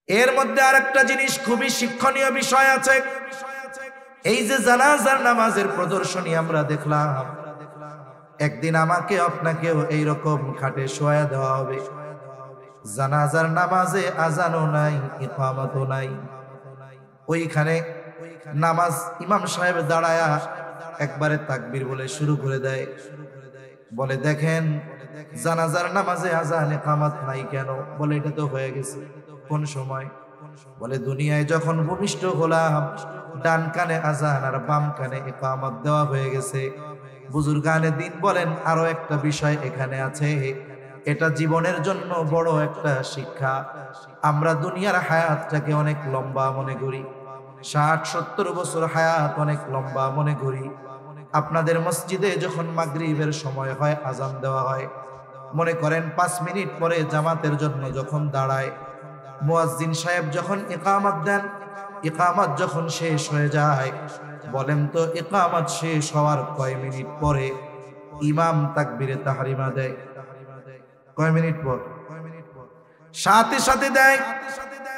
এর মধ্যে আরেকটা জিনিস খুবই শিক্ষণীয় বিষয় আছে। এই যে জানাজার নামাজের প্রদর্শনী আমরা দেখলাম, একদিন আমাকে আপনাকেও এইরকম খাটে শোয়া দেওয়া হবে। জানাজার নামাজে আজানও নাই, ইকামতও নাই। ওইখানে নামাজ ইমাম সাহেব দাঁড়ায়া একবারে তাকবীর বলে শুরু করে দেয়, বলে দেখেন জানাজার নামাজে আজান ইকামত নাই কেন? বলে এটা তো হয়ে গেছে। কোন সময়? বলে দুনিয়ায় যখন ভূমিষ্ঠ হলাম ডান কানে আজান আর বাম কানে ইকামত দেওয়া হয়ে গেছে। বুজুর্গানে দিন বলেন আরো একটা বিষয় এখানে আছে, এটা জীবনের জন্য বড় একটা শিক্ষা। আমরা দুনিয়ার হায়াতটাকে অনেক লম্বা মনে করি, 60-70 বছর হায়াত অনেক লম্বা মনে করি। আপনাদের মসজিদে যখন মাগরিবের সময় হয় আজান দেওয়া হয়, মনে করেন 5 মিনিট পরে জামাতের জন্য যখন দাঁড়ায়, মুয়াজ্জিন সাহেব যখন ইকামত দেন, ইকামত যখন শেষ হয়ে যায়, বলেন তো ইকামত শেষ হওয়ার কয় মিনিট পরে ইমাম তাকবীরে তাহরিমা দেয়? কয় মিনিট পর? সাথে সাথে দেয়।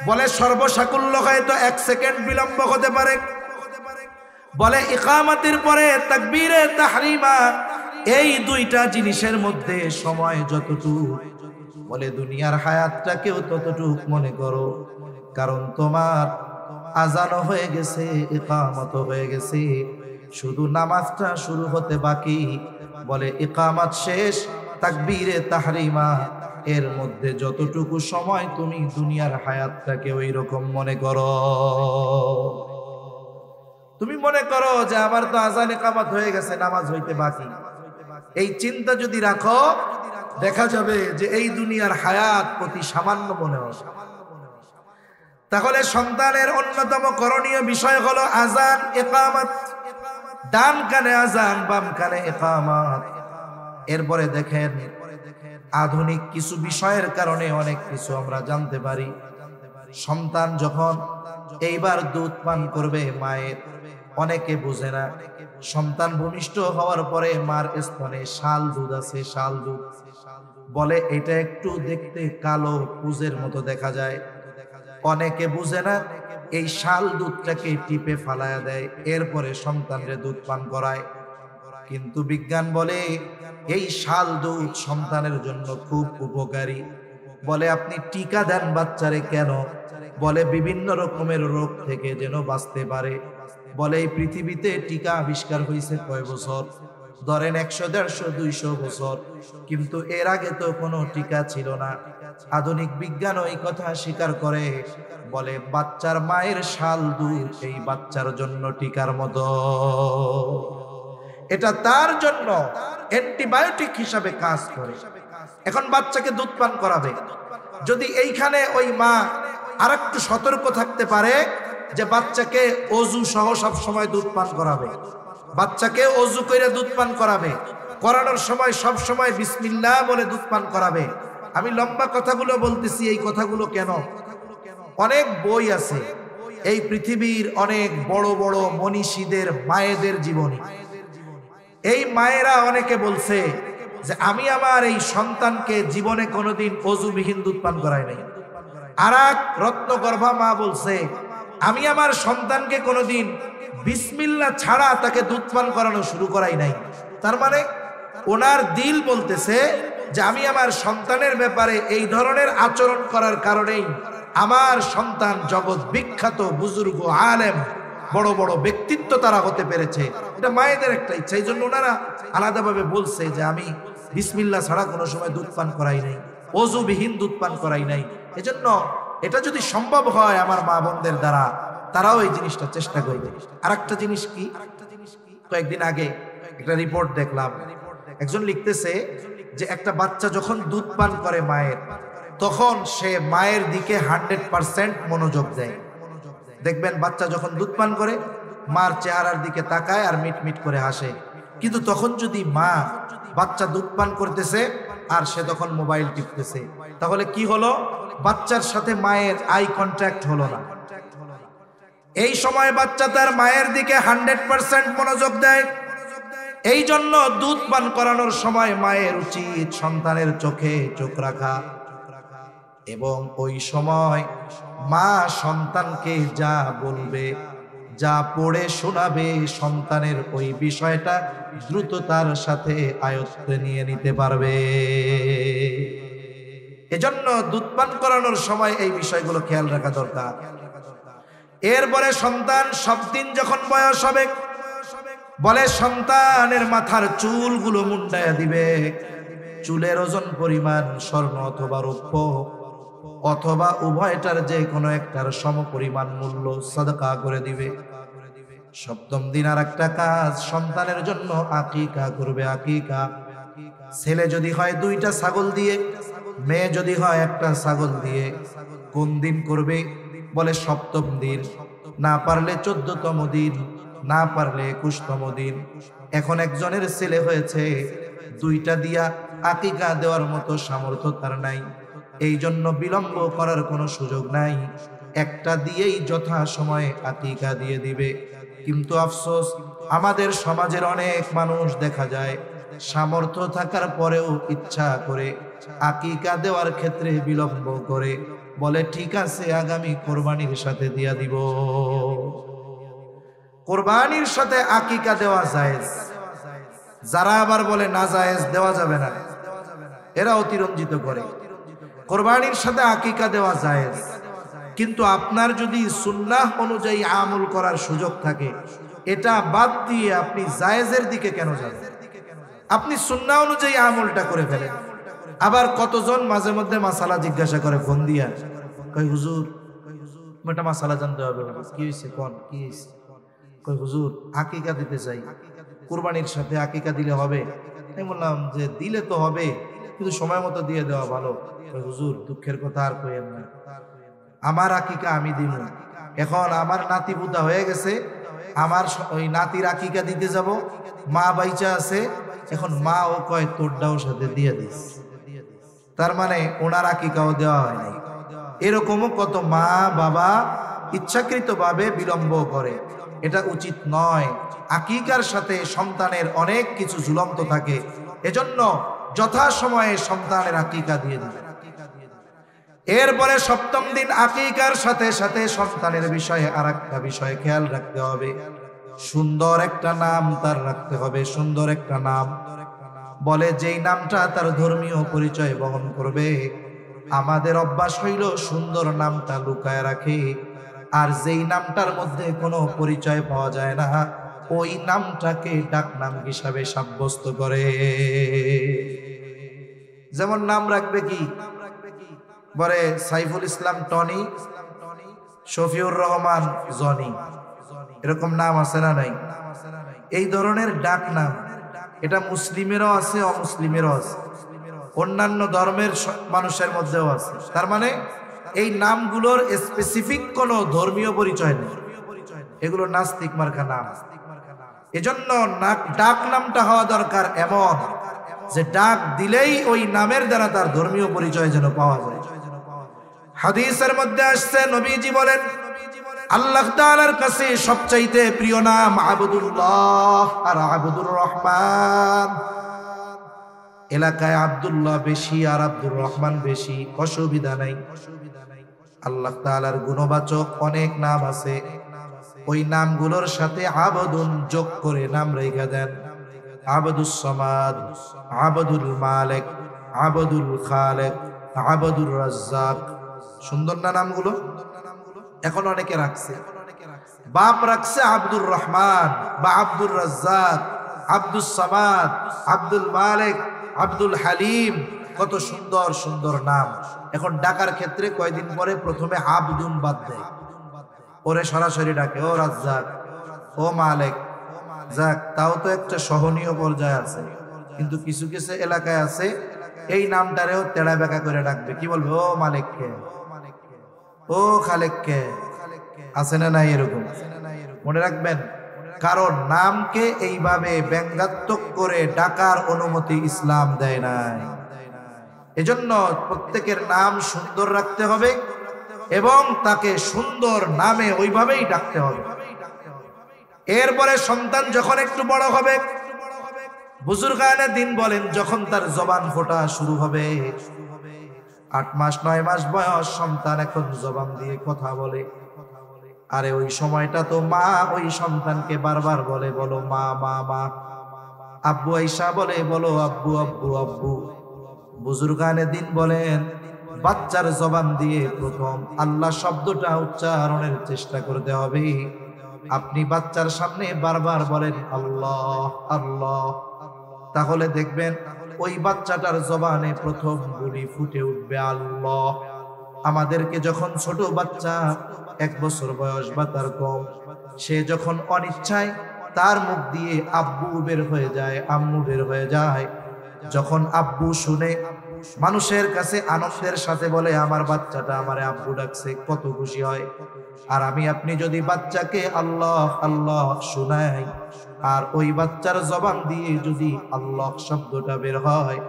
বলে সর্বসাকুল্য হয়তো 1 সেকেন্ড বিলম্ব হতে পারে। বলে ইকামতের পরে তাকবীরে তাহরিমা, এই দুইটা জিনিসের মধ্যে সময় যতটুকু, বলে দুনিয়ার হায়াতটাকেও ততটুক মনে করো, কারণ তোমার আজানও হয়ে গেছে, ইকামতও হয়ে গেছে, শুধু নামাজটা শুরু হতে বাকি। বলে ইকামত শেষ, তাকবীরে তাহরিমা, এর মধ্যে যতটুকু সময় তুমি দুনিয়ার হায়াতটাকে ওই রকম মনে করো। তুমি মনে করো যে আমার তো আজান ইকামত হয়ে গেছে, নামাজ হইতে বাকি। এই চিন্তা যদি রাখো, দেখা যাবে যে এই দুনিয়ার হায়াত অতি সামান্য মনে হয়। তাহলে সন্তানের অন্যতম করণীয় বিষয় হলো আজান ইকামত, ডান কানে আজান বাম কানে ইকামত। এরপরে দেখেন আধুনিক কিছু বিষয়ের কারণে অনেক কিছু আমরা জানতে পারি। সন্তান যখন এইবার দুধ পান করবে মায়ের, অনেকে বুঝে না, সন্তান ভূমিষ্ঠ হওয়ার পরে মার স্তনে শাল দুধ আছে, শাল দুধ। বলে এটা একটু দেখতে কালো পুজের মতো দেখা যায়। অনেকে বুঝে না, এই শাল দুধটাকে টিপে ফালায়া দেয়, এরপরে সন্তানরে দুধ পান করায়। কিন্তু বিজ্ঞান বলে এই শাল দুধ সন্তানের জন্য খুব উপকারী। বলে আপনি টিকা দেন বাচ্চারে কেন? বলে বিভিন্ন রকমের রোগ থেকে যেন বাঁচতে পারে। বলে এই পৃথিবীতে টিকা আবিষ্কার হয়েছে কয় বছর? ধরেন 100-150-200 বছর, কিন্তু এর আগে তো কোনো টিকা ছিল না। আধুনিক বিজ্ঞান এই কথা স্বীকার করে, বলে বাচ্চার মায়ের শাল দুধ এই বাচ্চার জন্য টিকার মতো। এটা তার জন্য অ্যান্টিবায়োটিক হিসাবে কাজ করে। এখন বাচ্চাকে দুধ পান করাবে, যদি এইখানে ওই মা আরেকটু সতর্ক থাকতে পারে যে বাচ্চাকে অজু সহ সব সময় দুধ পান করাবে, বাচ্চাকে অজু করে দুধ পান করাবে, করানোর সময় সব সময় বিসমিল্লাহ বলে দুধ পান করাবে। আমি লম্বা কথাগুলো বলতেছি, এই কথাগুলো কেন? অনেক বই আছে এই পৃথিবীর অনেক বড় বড় মনীষীদের মায়েদের জীবনী। এই মায়েরা অনেকে বলছে যে আমি আমার এই সন্তানকে জীবনে কোনোদিন অজুবিহীন দুধ পান করাই নাই। আর এক রত্নগর্ভা মা বলছে আমি আমার সন্তানকে কোনোদিন বিসমিল্লাহ ছাড়া তাকে দুধ পান করানো শুরু করাই নাই। তার মানে ওনার দিল বলতেছে যে আমি আমার সন্তানের ব্যাপারে এই ধরনের আচরণ করার কারণেই আমার সন্তান জগৎ বিখ্যাত বুজুর্গ আলেম বড় বড় ব্যক্তিত্ব তারা হতে পেরেছে। এটা মায়েদের একটা ইচ্ছা, এই জন্য ওনারা আলাদাভাবে বলছে যে আমি বিসমিল্লাহ ছাড়া কোনো সময় দুধ পান করাই নাই, অজুবিহীন দুধ পান করাই নাই। এজন্য এটা যদি সম্ভব হয় আমার মা বোনদের দ্বারা, তারাও এই জিনিসটা চেষ্টা করবে। আর একটা জিনিস কি, কয়েকদিন আগে একটা রিপোর্ট দেখলাম, একজন লিখতেছে যে একটা বাচ্চা যখন দুধ পান করে মায়ের, তখন সে মায়ের দিকে 100% মনোযোগ দেয়। দেখবেন বাচ্চা যখন দুধ পান করে মার চেহারার দিকে তাকায় আর মিট মিট করে হাসে। কিন্তু তখন যদি মা, বাচ্চা দুধ পান করতেছে আর সে তখন মোবাইল টিপতেছে, তাহলে কি হলো? বাচ্চার সাথে মায়ের আই কন্ট্যাক্ট হলো না। এই সময় বাচ্চা তার মায়ের দিকে 100% মনোযোগ দেয়। এই জন্য দুধ পান করানোর সময় মায়ের উচিত সন্তানের চোখে চোখ রাখা, এবং ওই সময় মা সন্তানকে যা বলবে, যা পড়ে শোনাবে, সন্তানের ওই বিষয়টা দ্রুততার সাথে আয়ত্তে নিয়ে নিতে পারবে। এজন্য দুধ পান করানোর সময় এই বিষয়গুলো খেয়াল রাখা দরকার। এরপরে সন্তান সব দিন যখন বয়স হবে, বলে সন্তানের মাথার চুলগুলো মুন্ডায়া দিবে। চুলের ওজন পরিমাণ স্বর্ণ অথবা রৌপ্য অথবা উভয়টার যে কোনো একটার সমপরিমাণ মূল্য সাদকা করে দিবে। সপ্তম দিন আর একটা কাজ, সন্তানের জন্য আকিকা করবে। আকিকা, ছেলে যদি হয় 2টা ছাগল দিয়ে, মেয়ে যদি হয় 1টা ছাগল দিয়ে। কোন দিন করবে? বলে সপ্তম দিন, না পারলে 14তম দিন, না পারলে 21তম দিন। এখন একজনের ছেলে হয়েছে, 2টা দিয়া আকিকা দেওয়ার মতো সামর্থ্য তার নাই, এই জন্য বিলম্ব করার কোনো সুযোগ নাই, 1টা দিয়েই যথা সময়ে আকিকা দিয়ে দিবে। কিন্তু আফসোস, আমাদের সমাজের অনেক মানুষ দেখা যায় সামর্থ্য থাকার পরেও ইচ্ছা করে আকিকা দেওয়ার ক্ষেত্রে বিলম্ব করে, বলে ঠিক আছে আগামী কোরবানির সাথে দিয়া দিব। কোরবানির সাথে আকিকা দেওয়া জায়েজ। যারা আবার বলে না জায়েজ, দেওয়া যাবে না, এরা অতিরঞ্জিত করে। কোরবানির সাথে আকিকা দেওয়া জায়েজ, কিন্তু আপনার যদি সুন্নাহ অনুযায়ী আমল করার সুযোগ থাকে, এটা বাদ দিয়ে আপনি জায়েজের দিকে কেন যাবেন? আপনি সুন্নাহ অনুযায়ী আমলটা করে ফেলেন। আবার কতজন মাঝে মধ্যে মাসালা জিজ্ঞাসা করে ফোন দিয়া, কই হুজুর একটা মাসালা জানতে হবে, কি হয়েছে কোন, কি হয়েছে? কই হুজুর আকিকা দিতে চাই, কুরবানির সাথে আকিকা দিলে হবে? আমি বললাম যে দিলে তো হবে, কিন্তু সময় মতো দিয়ে দেওয়া ভালো। কই হুজুর দুঃখের কথা আর কইেন না, আমার আকিকা আমি দিব। এখন আমার নাতি বুদা হয়ে গেছে, আমার ওই নাতির আকিকা দিতে যাব, মা বাইচা আছে, এখন মা ও কয় তোরটাও সাথে দিয়ে দিস, তার মানে ওনার আকিকাও দেওয়া হয় নাই। এরকমও কত মা বাবা ইচ্ছাকৃতভাবে বিলম্ব করে, এটা উচিত নয়। আকিকার সাথে সন্তানের অনেক কিছু ঝুলন্ত থাকে, এজন্য যথা সময়ে সন্তানের আকিকা দিয়ে দিবে। এরপরে সপ্তম দিন আকিকার সাথে সাথে সন্তানের বিষয়ে আর একটা বিষয় খেয়াল রাখতে হবে, সুন্দর একটা নাম তার রাখতে হবে। সুন্দর একটা নাম, বলে যেই নামটা তার ধর্মীয় পরিচয় বহন করবে। আমাদের অভ্যাস হইল সুন্দর নামটা লুকায় রাখে, আর যেই নামটার মধ্যে কোনো পরিচয় পাওয়া যায় না, ওই নামটাকে ডাকনাম হিসাবে সাব্যস্ত করে। যেমন নাম রাখবে কি, বলে সাইফুল ইসলাম টনি, শফিউর রহমান জনি, এরকম নাম আছে না নাই? এই ধরনের ডাক নাম, এটা মুসলিমেরও আছে, অমুসলিমেরও আছে, অন্যান্য ধর্মের মানুষের মধ্যেও আছে। তার মানে এই নামগুলোর স্পেসিফিক কোনো ধর্মীয় পরিচয় নেই, এগুলো নাস্তিক মার্কা নাম। এজন্য ডাক নামটা হওয়া দরকার এমন যে ডাক দিলেই ওই নামের দ্বারা তার ধর্মীয় পরিচয় যেন পাওয়া যায়। হাদিসের মধ্যে আসছে, নবীজি বলেন আল্লাহ তাআলার কাছে সবচাইতে প্রিয় নাম আবদুল্লাহ আর আবদুর রহমান। এলাকায় আব্দুল্লাহ বেশি আর আব্দুর রহমান বেশি, অসুবিধা নাই। আল্লাহ তাআলার গুণবাচক অনেক নাম আছে, ওই নামগুলোর সাথে আবদুন যোগ করে নাম রেখে দেন। আবদুস সামাদ, আবদুল মালিক, আবদুল খালেক, আবদুর রাজ্জাক। সুন্দর না নামগুলো? এখন অনেকে রাখছে, বাপ রাখছে আব্দুর রহমান বা আব্দুর রাজ্জাক, আব্দুস সামাদ, আব্দুল মালিক, আব্দুল হালিম, কত সুন্দর সুন্দর নাম। এখন ডাকার ক্ষেত্রে কয়দিন পরে প্রথমে আব্দুন বাদ দেয়, ওরে সরাসরি ডাকে ও রাজ্জাক, ও মালিক। যাক, তাও তো একটা সহনীয় পর্যায়ে আছে। কিন্তু কিছু কিছু এলাকায় আছে এই নামটারেও তেড়া বেঁকা করে ডাকবে, কি বলবে, ও মালিককে, ও খালেককে। আছে না নাই এরকম? মনে রাখবেন, কারণ নামকে এইভাবে ব্যঙ্গাত্মক করে ডাকার অনুমতি ইসলাম দেয় নাই। এজন্য প্রত্যেকের নাম সুন্দর রাখতে হবে এবং তাকে সুন্দর নামে ওইভাবেই ডাকতে হবে। এরপরে সন্তান যখন একটু বড় হবে, বুজুর্গানে দিন বলেন, যখন তার জবান ফোটা শুরু হবে, 8 মাস 9 মাস বয়স সন্তান এখন জবান দিয়ে কথা বলে। আরে ওই সময়টা তো মা ওই সন্তানকে বারবার বলে, বলো মা মা মা। আব্বু আয়েশা বলে, বলো আব্বু আব্বু আব্বু। বুজুর্গানে দিন বলেন, বাচ্চার জবান দিয়ে প্রথম আল্লাহ শব্দটা উচ্চারণের চেষ্টা করতে হবে। আপনি বাচ্চার সামনে বারবার বলেন আল্লাহ আল্লাহ, তাহলে দেখবেন ওই বাচ্চাটার জবানে প্রথম গুলি ফুটে উঠবে আল্লাহ। আমাদেরকে যখন ছোট বাচ্চা 1 বছর বয়স বা তার কম, সে যখন অনিচ্ছায় তার মুখ দিয়ে আব্বু বের হয়ে যায়, আম্মু বের হয়ে যায়, যখন আব্বু শুনে মানুষের কাছে আনন্দের সাথে বলে আমার বাচ্চাটা আমারে আব্বু ডাকছে, কত খুশি হয়। আর আমি আপনি যদি বাচ্চাকে আল্লাহ আল্লাহ শুনাই, আর ওই বাচ্চার জবান দিয়ে যদি আল্লাহ শব্দটা বের হয়,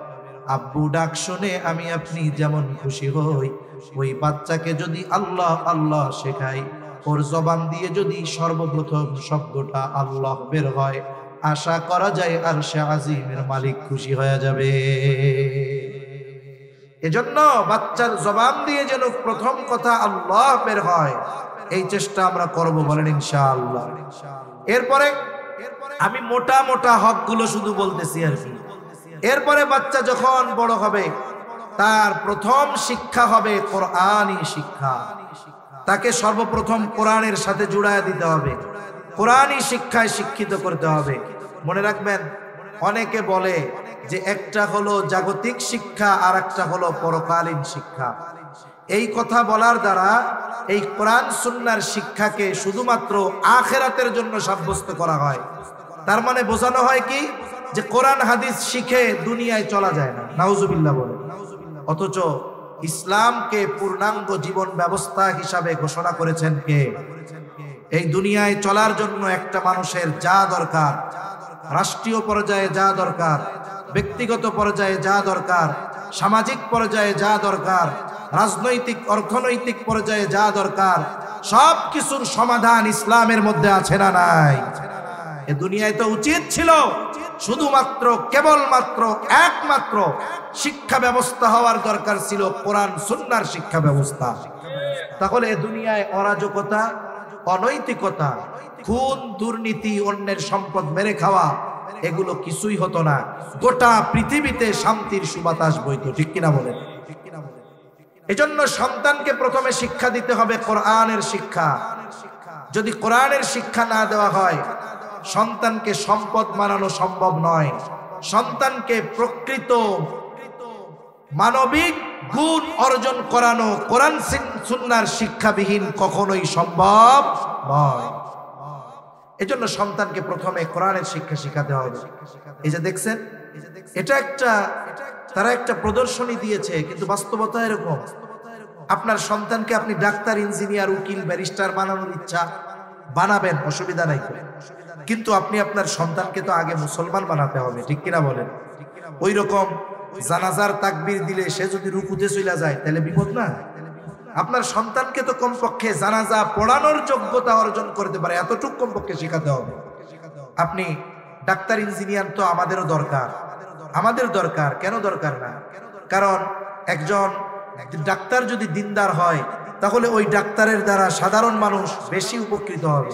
আব্বু ডাক শুনে আমি আপনি যেমন খুশি হই, ওই বাচ্চাকে যদি আল্লাহ আল্লাহ শেখাই, ওর জবান দিয়ে যদি সর্বপ্রথম শব্দটা আল্লাহ বের হয়, আশা করা যায় আরশে আজিমের মালিক খুশি হয়ে যাবে। এজন্য বাচ্চার জবান দিয়ে যেন প্রথম কথা আল্লাহ বের হয়, এই চেষ্টা আমরা করব, বলেন ইনশাআল্লাহ। এরপরে আমি মোটা মোটা হকগুলো শুধু বলতেছি আর কি। এরপরে বাচ্চা যখন বড় হবে, তার প্রথম শিক্ষা হবে কোরআনী শিক্ষা। তাকে সর্বপ্রথম কোরআনের সাথে জুড়ায় দিতে হবে, কোরআনী শিক্ষায় শিক্ষিত করতে হবে। মনে রাখবেন, অনেকে বলে যে একটা হলো জাগতিক শিক্ষা আর একটা হলো পরকালীন শিক্ষা। এই কথা বলার দ্বারা এই কোরআন সুন্নাহর শিক্ষাকে শুধুমাত্র আখিরাতের জন্য সাব্যস্ত করা হয়। তার মানে বোঝানো হয় কি, যে কোরআন হাদিস শিখে দুনিয়ায় চলা যায় না, নাউজুবিল্লাহ বলে। অথচ ইসলামকে পূর্ণাঙ্গ জীবন ব্যবস্থা হিসাবে ঘোষণা করেছেন কে? এই দুনিয়ায় চলার জন্য একটা মানুষের যা দরকার, রাষ্ট্রীয় পর্যায়ে যা দরকার, ব্যক্তিগত পর্যায়ে যা দরকার, সামাজিক পর্যায়ে যা দরকার, রাজনৈতিক অর্থনৈতিক পর্যায়ে যা দরকার, সব কিছুর সমাধান ইসলামের মধ্যে আছে না নাই? এ দুনিয়ায় তো উচিত ছিল শুধুমাত্র কেবলমাত্র একমাত্র শিক্ষা ব্যবস্থা হওয়ার দরকার ছিল কোরআন সুন্নাহর শিক্ষা ব্যবস্থা। তাহলে এ দুনিয়ায় অরাজকতা, অনৈতিকতা, খুন, দুর্নীতি, অন্যের সম্পদ মেরে খাওয়া, এগুলো কিছুই হতো না। গোটা পৃথিবীতে শান্তির সুবাতাস বইতো, ঠিক কিনা বলেন? এজন্য সন্তানকে প্রথমে শিক্ষা দিতে হবে কোরআনের শিক্ষা। যদি কোরআনের শিক্ষা না দেওয়া হয়, সন্তানকে সম্পদ বানানো সম্ভব নয়। সন্তানকে প্রকৃত মানবিক গুণ অর্জন করানো কোরআন সুন্নাহর শিক্ষাবিহীন কখনোই সম্ভব নয়। এজন্য সন্তানকে প্রথমে কোরআনের শিক্ষা শিখাতে হবে। এই যে দেখছেন, এটা তারা একটা প্রদর্শনী দিয়েছে, কিন্তু বাস্তবতা এরকম। আপনার সন্তানকে আপনি ডাক্তার, ইঞ্জিনিয়ার, উকিল, ব্যারিস্টার বানানোর ইচ্ছা, বানাবেন, অসুবিধা নাই, কিন্তু আপনি আপনার সন্তানকে তো আগে মুসলমান বানাতে হবে, ঠিক কিনা বলেন? ওই রকম জানাজার তাকবীর দিলে সে যদি রুকুতে চলে যায়, তাহলে বিপদ না? আপনার সন্তানকে তো কমপক্ষে জানাজা পড়ানোর যোগ্যতা অর্জন করতে পারে, এতটুকু কমপক্ষে শেখাতে হবে। আপনি ডাক্তার, ইঞ্জিনিয়ার তো আমাদেরও দরকার, আমাদের দরকার। কেন দরকার না? কারণ একজন ডাক্তার যদি দিনদার হয়, তাহলে ওই ডাক্তারের দ্বারা সাধারণ মানুষ বেশি উপকৃত হবে।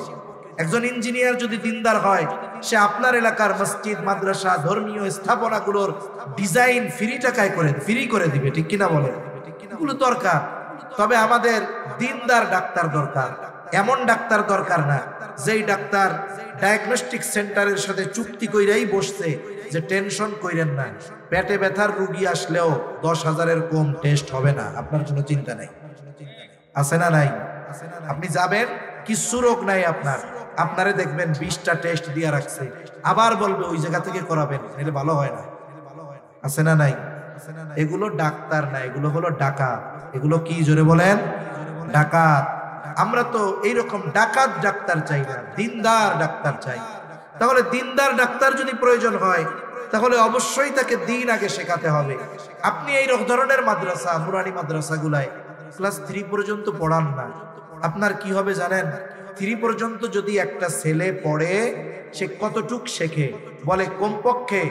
একজন ইঞ্জিনিয়ার যদি দিনদার হয়, সে আপনার এলাকার মসজিদ, মাদ্রাসা, ধর্মীয় স্থাপনাগুলোর ডিজাইন ফ্রি করে দিবে, ঠিক কিনা বলে? এগুলো দরকার। তবে আমাদের দিনদার ডাক্তার দরকার। এমন ডাক্তার দরকার না যেই ডাক্তার ডায়াগনস্টিক সেন্টারের সাথে চুক্তি কইরাই বসছে যে টেনশন কইরেন না, পেটে ব্যথার রোগী আসলেও 10,000-এর কম টেস্ট হবে না, আপনার কোনো চিন্তা নাই। আছে না নাই? আপনি যাবেন, কিছু রোগ নাই আপনারে দেখবেন 20টা টেস্ট দিয়ে রাখছে, আবার বলবে ওই জায়গা থেকে করাবেন, এটা ভালো হয় না। আছে না নাই? এগুলো ডাক্তার না, এগুলো হলো ডাকাত। এগুলো কি, জোরে বলেন? ডাকাত। আমরা তো এইরকম ডাকাত ডাক্তার চাই না, দিনদার ডাক্তার চাই। তাহলে দিনদার ডাক্তার যদি প্রয়োজন হয়, তাহলে অবশ্যই তাকে দিন আগে শেখাতে হবে। আপনি এই ধরনের মাদ্রাসা, নুরানি মাদ্রাসাগুলায় ক্লাস 3 পর্যন্ত পড়ান না। আপনার কি হবে জানেন? 3 পর্যন্ত যদি একটা ছেলে পড়ে, সে কতটুক শেখে? বলে কমপক্ষে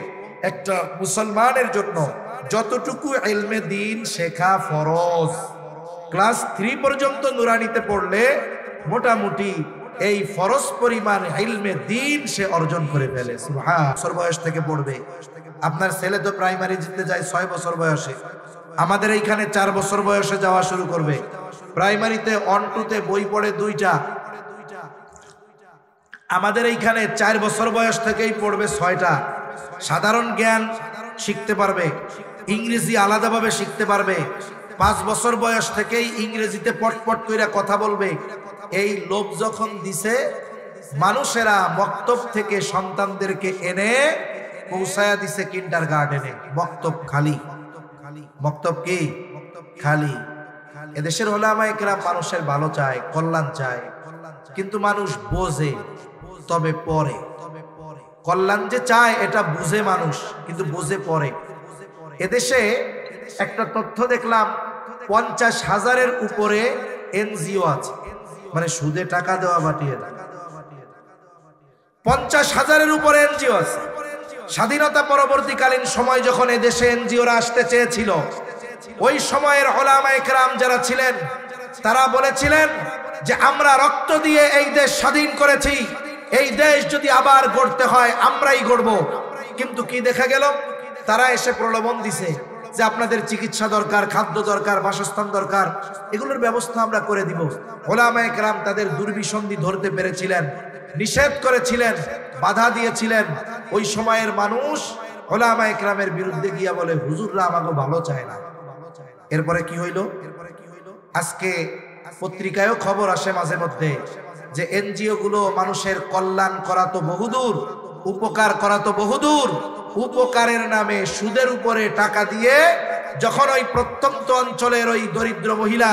একটা মুসলমানের জন্য যতটুকু ইলমে দিন শেখা ফরজ, ক্লাস 3 পর্যন্ত নুরানিতে পড়লে মোটামুটি এই ফরজ পরিমাণ ইলমে দিন সে অর্জন করে ফেলে। সুবহান। 4 বয়স থেকে পড়বে। আপনার ছেলে তো প্রাইমারি যেতে যায় 6 বছর বয়সে, আমাদের এইখানে 4 বছর বয়সে যাওয়া শুরু করবে। প্রাইমারিতে 1 2 তে বই পড়ে 2টা, আমাদের এইখানে 4 বছর বয়স থেকেই পড়বে 6টা। সাধারণ জ্ঞান শিখতে পারবে, ইংরেজি আলাদাভাবে শিখতে পারবে। 5 বছর বয়স থেকেই ইংরেজিতে পটপট কইরা কথা বলবে। এই লোভ যখন দিছে, মানুষেরা মক্তব থেকে সন্তানদেরকে এনে পৌঁছায়া দিছে কিন্ডারগার্টেনে। মক্তব খালি, মক্তব কি খালি। এদেশের উলামায়ে কেরাম মানুষের ভালো চায়, কল্যাণ চায়, কিন্তু মানুষ বোঝে তবে পরে। কল্যাণ যে চায় এটা বুঝে মানুষ, কিন্তু বুঝে পরে। এদেশে একটা তথ্য দেখলাম, 50,000-এর উপরে এনজিও আছে, মানে সুদে টাকা দেওয়া বাটিয়ে দেয়। 50,000-এর উপরে এনজিও আছে। স্বাধীনতা পরবর্তীকালীন সময় যখন এদেশে এনজিওরা আসতে চেয়েছিল, ওই সময়ের উলামায়ে কেরাম যারা ছিলেন তারা বলেছিলেন যে আমরা রক্ত দিয়ে এই দেশ স্বাধীন করেছি, এই দেশ যদি আবার গড়তে হয় আমরাই গড়ব। কিন্তু কি দেখা গেল, তারা এসে প্রলোভন দিছে যে আপনাদের চিকিৎসা দরকার, খাদ্য দরকার, বাসস্থান দরকার, এগুলোর ব্যবস্থা আমরা করে দিব। উলামায়ে কেরাম তাদের দুর্বিসন্ধি ধরতে পেরেছিলেন, নিষেধ করেছিলেন, বাধা দিয়েছিলেন। ওই সময়ের মানুষ উলামায়ে কেরামের বিরুদ্ধে গিয়া বলে হুজুররা আমাকে ভালো চায় না। এরপরে কি হইল? আজকে পত্রিকায়ও খবর আসে মাঝে মধ্যে যে এনজিও গুলো মানুষের কল্যাণ করা তো বহুদূর, উপকার করা তো বহুদূর, উপকারের নামে সুদের উপরে টাকা দিয়ে যখন ওই প্রত্যন্ত অঞ্চলের ওই দরিদ্র মহিলা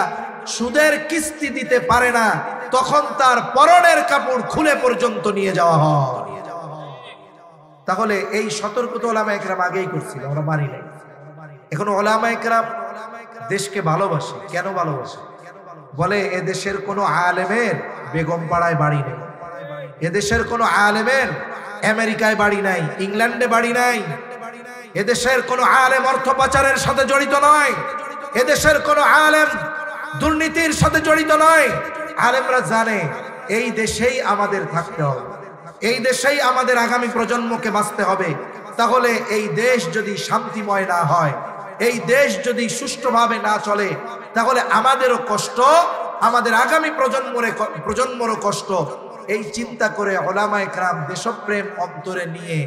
সুদের কিস্তি দিতে পারে না, তখন তার পরনের কাপড় খুলে পর্যন্ত নিয়ে যাওয়া হয়। তাহলে এই সতর্কতা উলামায়ে কেরাম আগেই করছিল, আমরা মানি নাই। এখন উলামায়ে কেরাম দেশকে ভালোবাসে। কেন ভালোবাসে? বলে এদেশের কোনো আলেমের বেগম পাড়ায় বাড়ি নেই, এদেশের কোনো আলেমের আমেরিকায় বাড়ি নাই, ইংল্যান্ডে বাড়ি নাই, এদেশের কোনো আলেম অর্থ পাচারের সাথে জড়িত নয়, এদেশের কোনো আলেম দুর্নীতির সাথে জড়িত নয়। আলেমরা জানে এই দেশেই আমাদের থাকতে হবে, এই দেশেই আমাদের আগামী প্রজন্মকে বাঁচতে হবে। তাহলে এই দেশ যদি শান্তিময় না হয়, এই দেশ যদি সুষ্ঠুভাবে না চলে, তাহলে আমাদেরও কষ্ট, আমাদের আগামী প্রজন্মরও কষ্ট। এই চিন্তা করে উলামায়ে কেরাম দেশপ্রেম অন্তরে নিয়ে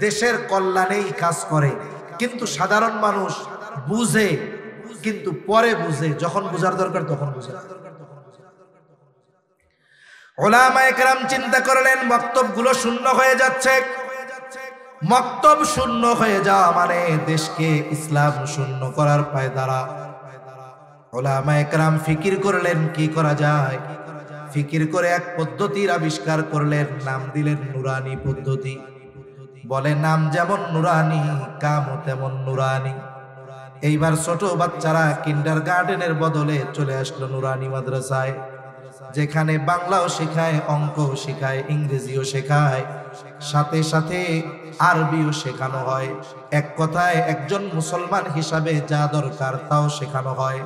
দেশের কল্যাণেই কাজ করে। কিন্তু সাধারণ মানুষ বুঝে, কিন্তু পরে বুঝে, যখন বুঝার দরকার তখন বুঝে। উলামায়ে কেরাম চিন্তা করলেন মক্তবগুলো শূন্য হয়ে যাচ্ছে। মক্তব শূন্য হয়ে যাওয়া মানে দেশকে ইসলাম শূন্য করার পায়দারা। উলামায়ে কেরাম ফিকির করলেন কি করা যায়। ফিকির করে এক পদ্ধতির আবিষ্কার করলেন, নাম দিলেন নুরানি পদ্ধতি। বলে নাম যেমন নুরানি, কামও তেমন নুরানি। এইবার ছোট বাচ্চারা কিন্ডারগার্টেনের বদলে চলে আসলো নুরানি মাদ্রাসায়, যেখানে বাংলাও শেখায়, অঙ্কও শেখায়, ইংরেজিও শেখায়, সাথে সাথে আরবিও শেখানো হয়। এক কথায় একজন মুসলমান হিসাবে যা দরকার তাও শেখানো হয়,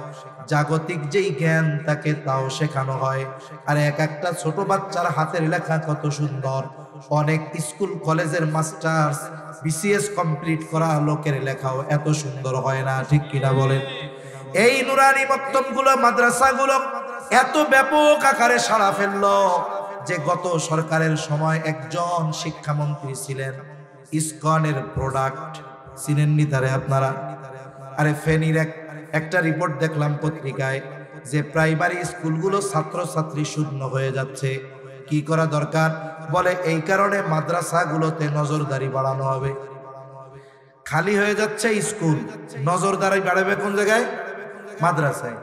জাগতিক যেই জ্ঞান তাকে তাও শেখানো হয়। আর এক একটা ছোট বাচ্চার হাতের লেখা কত সুন্দর। অনেক স্কুল কলেজের মাস্টার্স বিসিএস কমপ্লিট করা লোকের লেখাও এত সুন্দর হয় না, ঠিক কিনা বলেন? এই নুরানি মক্তবগুলো, মাদ্রাসাগুলো এত ব্যাপক আকারে সাড়া ফেললো যে গত সরকারের সময় একজন শিক্ষামন্ত্রী ছিলেন, ইসকনের প্রোডাক্ট চিনেননি তারে আপনারা? আরে ফেনীর একটা রিপোর্ট দেখলাম পত্রিকায় যে প্রাইমারি স্কুলগুলো ছাত্রছাত্রী শূন্য হয়ে যাচ্ছে। কি করা দরকার? বলে এই কারণে মাদ্রাসাগুলোতে নজরদারি বাড়ানো হবে। খালি হয়ে যাচ্ছে স্কুল, নজরদারি বাড়াবে কোন জায়গায়? মাদ্রাসায়।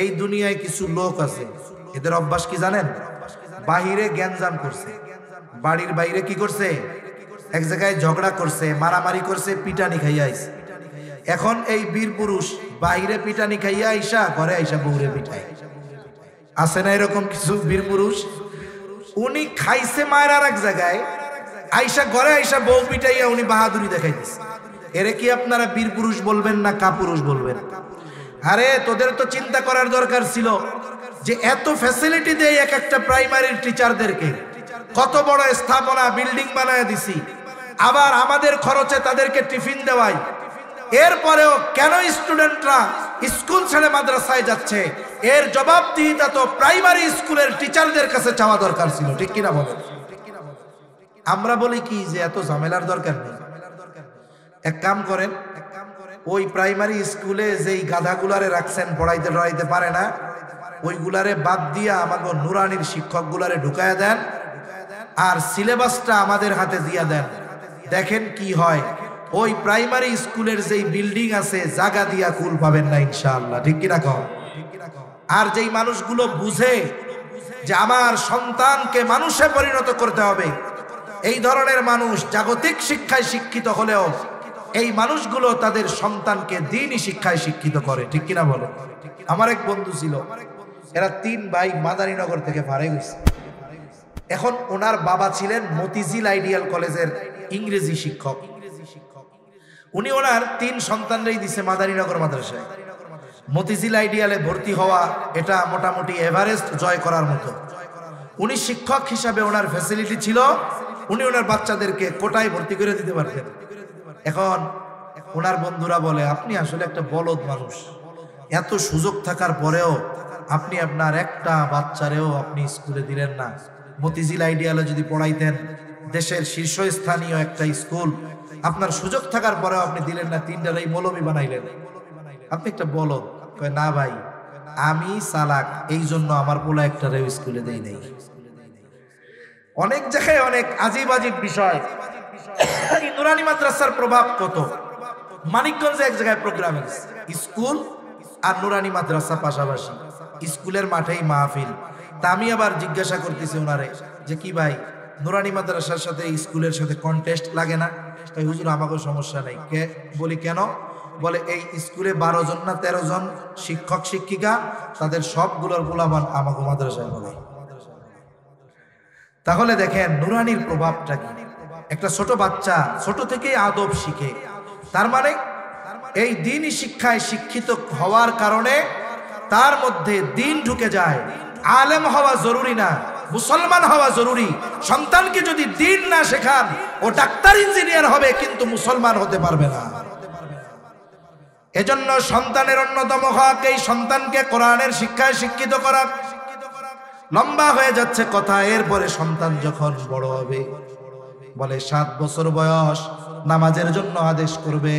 এই দুনিয়ায় কিছু লোক আছে, এদের অভ্যাস কি জানেন? বাহিরে গ্যাঞ্জাম করছে, বাড়ির বাইরে কি করছে? এক জায়গায় ঝগড়া করছে, মারামারি করছে, পিটানি খাইয়া আইছে। এখন এই বীর পুরুষ বাহিরে পিটানি খাইয়া আইসা ঘরে আইসা বউরে পিটায়। আছে না এরকম কিছু বীর পুরুষ? উনি খাইছে মায়ের আর এক জায়গায়, আইসা ঘরে আইসা বউ পিটাইয়া উনি বাহাদুরি দেখাইতেছে। এরে কি আপনারা বীর পুরুষ বলবেন না কাপুরুষ বলবেন? আরে তোদের তো চিন্তা করার দরকার ছিল যে এত ফ্যাসিলিটি দেয় এক একটা প্রাইমারির টিচারদেরকে, কত বড় স্থাপনা বিল্ডিং বানায় দিছি, আবার আমাদের খরচে তাদেরকে টিফিন দেওয়াই, এরপরেও কেন স্টুডেন্টরা স্কুল ছেড়ে মাদ্রাসায় যাচ্ছে? এর জবাবদিহিতা তো প্রাইমারি স্কুলের টিচারদের কাছে চাওয়া দরকার ছিল, ঠিক কিনা বলেন? আমরা বলি কি যে এত ঝামেলার দরকার নেই। এক কাম করেন, ওই প্রাইমারি স্কুলে যেই গাধাগুলারে রাখছেন পড়াইতে টড়াইতে পারে না, ওইগুলারে বাদ দিয়া আমাকে নুরানির শিক্ষক গুলারে ঢুকায় দেন, আর সিলেবাসটা আমাদের হাতে দিয়া দেন। দেখেন কি হয়। ওই প্রাইমারি স্কুলের যেই বিল্ডিং আছে জায়গা দিয়া কুল পাবেন না ইনশাআল্লাহ, ঠিক কিনা কও? আর যেই মানুষগুলো বুঝে যে আমার সন্তানকে মানুষে পরিণত করতে হবে, এই ধরনের মানুষ জাগতিক শিক্ষায় শিক্ষিত হলেও এই মানুষগুলো তাদের সন্তানকে দ্বীনি শিক্ষায় শিক্ষিত করে, ঠিক কিনা বলে? আমার এক বন্ধু ছিল, এরা 3 ভাই মাদারীনগর থেকে ভাড়ে গেছে। এখন ওনার বাবা ছিলেন মতিঝিল আইডিয়াল কলেজের ইংরেজি শিক্ষক। উনি ওনার 3 সন্তানরাই দিছে মাদারীনগর মাদ্রাসায়। মতিঝিল আইডিয়ালে ভর্তি হওয়া এটা মোটামুটি এভারেস্ট জয় করার মতো। উনি শিক্ষক হিসাবে ওনার ফ্যাসিলিটি ছিল, উনি ওনার বাচ্চাদেরকে কোটায় ভর্তি করে দিতে পারতেন। এখন ওনার বন্ধুরা বলে, আপনি আসলে একটা বলদ মানুষ, এত সুযোগ থাকার পরেও আপনি আপনার একটা বাচ্চারেও আপনি স্কুলে দিলেন না। মতিঝিল আইডিয়ালে যদি পড়াইতেন, দেশের শীর্ষস্থানীয় একটা স্কুল, আপনার সুযোগ থাকার পরেও আপনি দিলেন না, 3টারই মৌলবি বানাইলেন, আপনি একটা বলদ। কয় না ভাই, আমি চালাক, এই জন্য আমার পোলা একটারেও স্কুলে দেই নাই। অনেক জায়গায় অনেক আজিব আজিব বিষয়। নুরানি মাদ্রাসার প্রভাব কত। মানিকগঞ্জে এক জায়গায় প্রোগ্রাম স্কুল আর নুরানি মাদ্রাসা পাশাপাশি, স্কুলের মাঠেই মাহফিল। তা আমি আবার জিজ্ঞাসা করতেছি ওনারে যে কি ভাই, নুরানি মাদ্রাসার সাথে স্কুলের সাথে কন্টেস্ট লাগে না? তাই হুজুর আমাকে সমস্যা নেই। কে বলি কেন? বলে এই স্কুলে 12 জন না 13 জন শিক্ষক শিক্ষিকা, তাদের সবগুলোর পোলাপান আমাকে মাদ্রাসায় বলে। তাহলে দেখেন নুরানির প্রভাবটা কি। একটা ছোট বাচ্চা ছোট থেকেই আদব শিখে, তার মানে এই দ্বীনি শিক্ষায় শিক্ষিত হওয়ার কারণে তার মধ্যে দ্বীন ঢুকে যায়। আলেম হওয়া জরুরি না, মুসলমান হওয়া জরুরি। সন্তানকে যদি দ্বীন না শেখান, ও ডাক্তার ইঞ্জিনিয়ার হবে কিন্তু মুসলমান হতে পারবে না। এজন্য সন্তানের অন্যতম হক এই সন্তানকে কোরআনের শিক্ষায় শিক্ষিত করা। লম্বা হয়ে যাচ্ছে কথা। এরপরে সন্তান যখন বড় হবে, বলে 7 বছর বয়স নামাজের জন্য আদেশ করবে,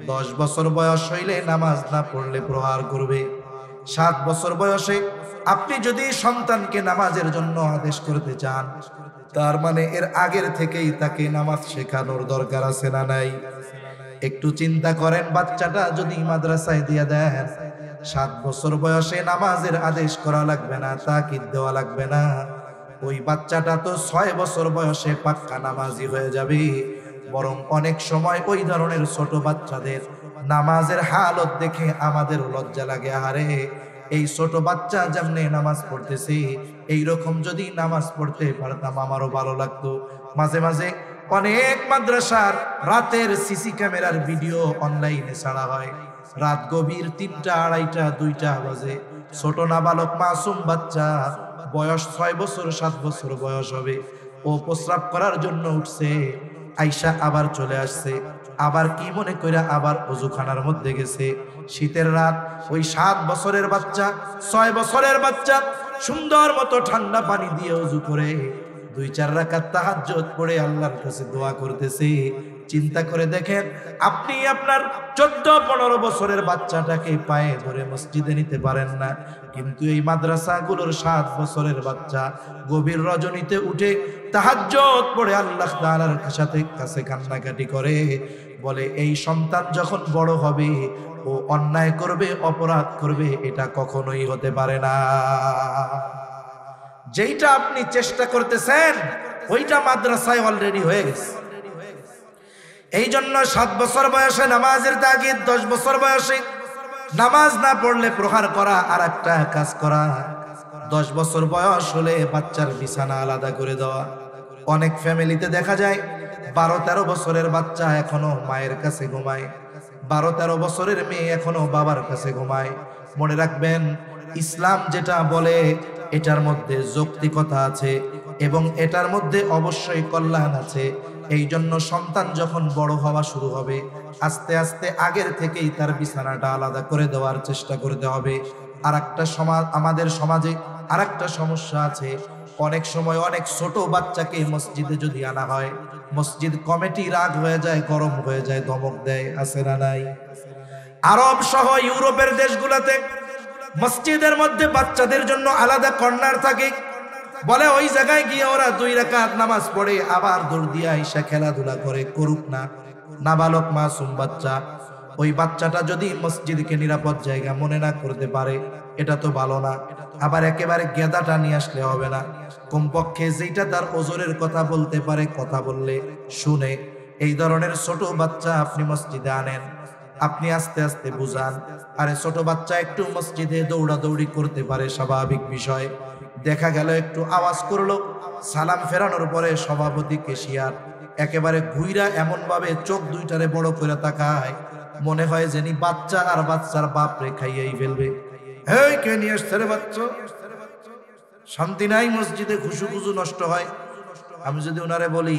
10 বছর বয়স হইলে নামাজ না পড়লে প্রহার করবে। 7 বছর বয়সে আপনি যদি সন্তানকে নামাজের জন্য আদেশ করতে চান, তার মানে এর আগের থেকেই তাকে নামাজ শেখানোর দরকার আছে না নাই? একটু চিন্তা করেন, বাচ্চাটা যদি মাদ্রাসায় দিয়ে দেন, 7 বছর বয়সে নামাজের আদেশ করা লাগবে না, তাকিদ দেওয়া লাগবে না, ওই বাচ্চাটা তো 6 বছর বয়সে পাক্কা নামাজি হয়ে যাবে। বরং অনেক সময় ওই ধরনের ছোট বাচ্চাদের নামাজের হালত দেখে আমাদের লজ্জা লাগে। আরে এই ছোট বাচ্চা যেমনে নামাজ পড়তেছে, এইরকম যদি নামাজ পড়তে পারতাম আমারও ভালো লাগতো। মাঝে মাঝে অনেক মাদ্রাসার রাতের সিসি ক্যামেরার ভিডিও অনলাইনে ছাড়া হয়। রাত গভীর 3টা, 2:30, 2টা বাজে, ছোট নাবালক মাসুম বাচ্চা, বয়স 6 বছর 7 বছর বয়স হবে, ও প্রস্রাব করার জন্য উঠছে, আইসা আবার চলে আসছে, আবার কি মনে কইরা আবার ওযুখানার মধ্যে গেছে। শীতের রাত, ওই 7 বছরের বাচ্চা 6 বছরের বাচ্চা সুন্দর মতো ঠান্ডা পানি দিয়ে ওযু করে 2-4 রাকাত তাহাজ্জুদ পড়ে আল্লাহর কাছে দোয়া করতেছে। চিন্তা করে দেখেন, আপনি আপনার 14-15 বছরের বাচ্চাটাকে পায়ে ধরে মসজিদে নিতে পারেন না, কিন্তু এই মাদ্রাসাগুলোর 7 বছরের বাচ্চা গভীর রজনীতে উঠে তাহাজ্জুদ পড়ে আল্লাহ তাআলার কাছে কান্নাকাটি করে। বলে এই সন্তান যখন বড় হবে, ও অন্যায় করবে, অপরাধ করবে, এটা কখনোই হতে পারে না। যেইটা আপনি চেষ্টা করতেছেন ওইটা মাদ্রাসায় অলরেডি হয়ে গেছে। এই জন্য 7 বছর বয়সে নামাজের তাগিদ, 10 বছর বয়সে নামাজ না পড়লে প্রহার করা আর একটা কাজ করা, 10 বছর বয়স হলে বাচ্চার বিছানা আলাদা করে দেওয়া। অনেক ফ্যামিলিতে দেখা যায় 12-13 বছরের বাচ্চা এখনো মায়ের কাছে ঘুমায়, 12-13 বছরের মেয়ে এখনো বাবার কাছে ঘুমায়। মনে রাখবেন, ইসলাম যেটা বলে এটার মধ্যে যৌক্তিকতা আছে এবং এটার মধ্যে অবশ্যই কল্যাণ আছে। এই জন্য সন্তান যখন বড় হওয়া শুরু হবে, আস্তে আস্তে আগের থেকেই তার বিছানাটা আলাদা করে দেওয়ার চেষ্টা করতে হবে। আমাদের সমাজে আরেকটা সমস্যা আছে, অনেক সময় অনেক ছোট বাচ্চাকে মসজিদে যদি আনা হয়, মসজিদ কমিটি রাগ হয়ে যায়, গরম হয়ে যায়, ধমক দেয়, আছে না নাই? আরব সহ ইউরোপের দেশগুলোতে মসজিদের মধ্যে বাচ্চাদের জন্য আলাদা কর্নার থাকে, বলে ওই জায়গায় গিয়ে ওরা 2 রাকাত নামাজ পড়ে আবার দৌড় দিয়া এসে খেলাধুলা করে, করুক না। নাবালক মাসুম বাচ্চা, ওই বাচ্চাটা যদি মসজিদকে নিরাপদ জায়গা মনে না করতে পারে, এটা তো ভালো না। আবার একেবারে গেদাটা নিয়ে আসলে হবে না, কমপক্ষে যেটা তার ওজনের কথা বলতে পারে, কথা বললে শুনে, এই ধরনের ছোট বাচ্চা আপনি মসজিদে আনেন। আপনি আস্তে আস্তে বুঝান, আরে ছোট বাচ্চা একটু মসজিদে দৌড়াদৌড়ি করতে পারে, স্বাভাবিক বিষয়। দেখা গেল একটু আওয়াজ করলো, সালাম ফেরানোর পরে সভাপতি কেশিয়ার একেবারে ঘুইরা এমন ভাবে চোখ দুইটারে বড় করে তাকায়, মনে হয় যেনি বাচ্চা আর বাচ্চার বাপ রে খাইয়াই ফেলবে। এই কে নিয়ে আসছে রে বাচ্চা? শান্তি নাই মসজিদে, খুশু নষ্ট হয়। আমি যদি ওনারে বলি,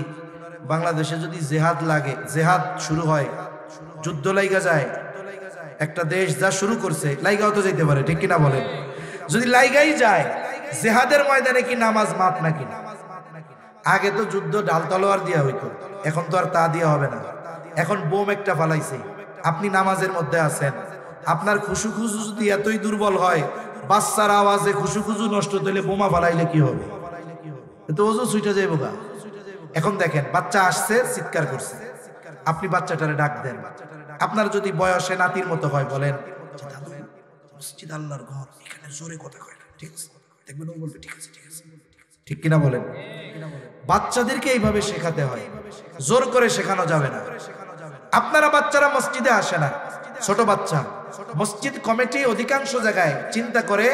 বাংলাদেশে যদি জেহাদ লাগে, জেহাদ শুরু হয়, যুদ্ধ লাইগা যায়, একটা দেশ যা শুরু করছে, লাইগাও তো যেতে পারে, ঠিক কিনা বলেন? যদি লাইগাই যায়, জেহাদের ময়দানে কি নামাজ মাপ নাকি? আগে তো যুদ্ধ ঢাল তলোয়ার দিয়া হইতো, এখন তো আর তা দিয়া হবে না। এখন বোম একটা ফালাইছে, আপনি নামাজের মধ্যে আছেন, আপনার খুশু যদি এতই দুর্বল হয়, বাচ্চার আওয়াজে খুশু নষ্ট হইলে বোমা ফালাইলে কি হবে? তো ওজো ছুইটা যাইব গা। এখন দেখেন, বাচ্চা আসছে, চিৎকার করছে, আপনি বাচ্চাটারে ডাক দেন। আপনার যদি বয়সে নাতির মতো হয়, বলেন মসজিদ আল্লাহর ঘর, এখানে জোরে কথা কয় না, ঠিক আছে? দেখবেন ও বলবে ঠিক আছে, ঠিক আছে, ঠিক কিনা বলেন? বাচ্চাদেরকে এইভাবে শেখাতে হয়, জোর করে শেখানো যাবে না। আপনারা বাচ্চারা মসজিদে আসে না, ছোট বাচ্চা, মসজিদ কমিটি অধিকাংশ জায়গায় চিন্তা করে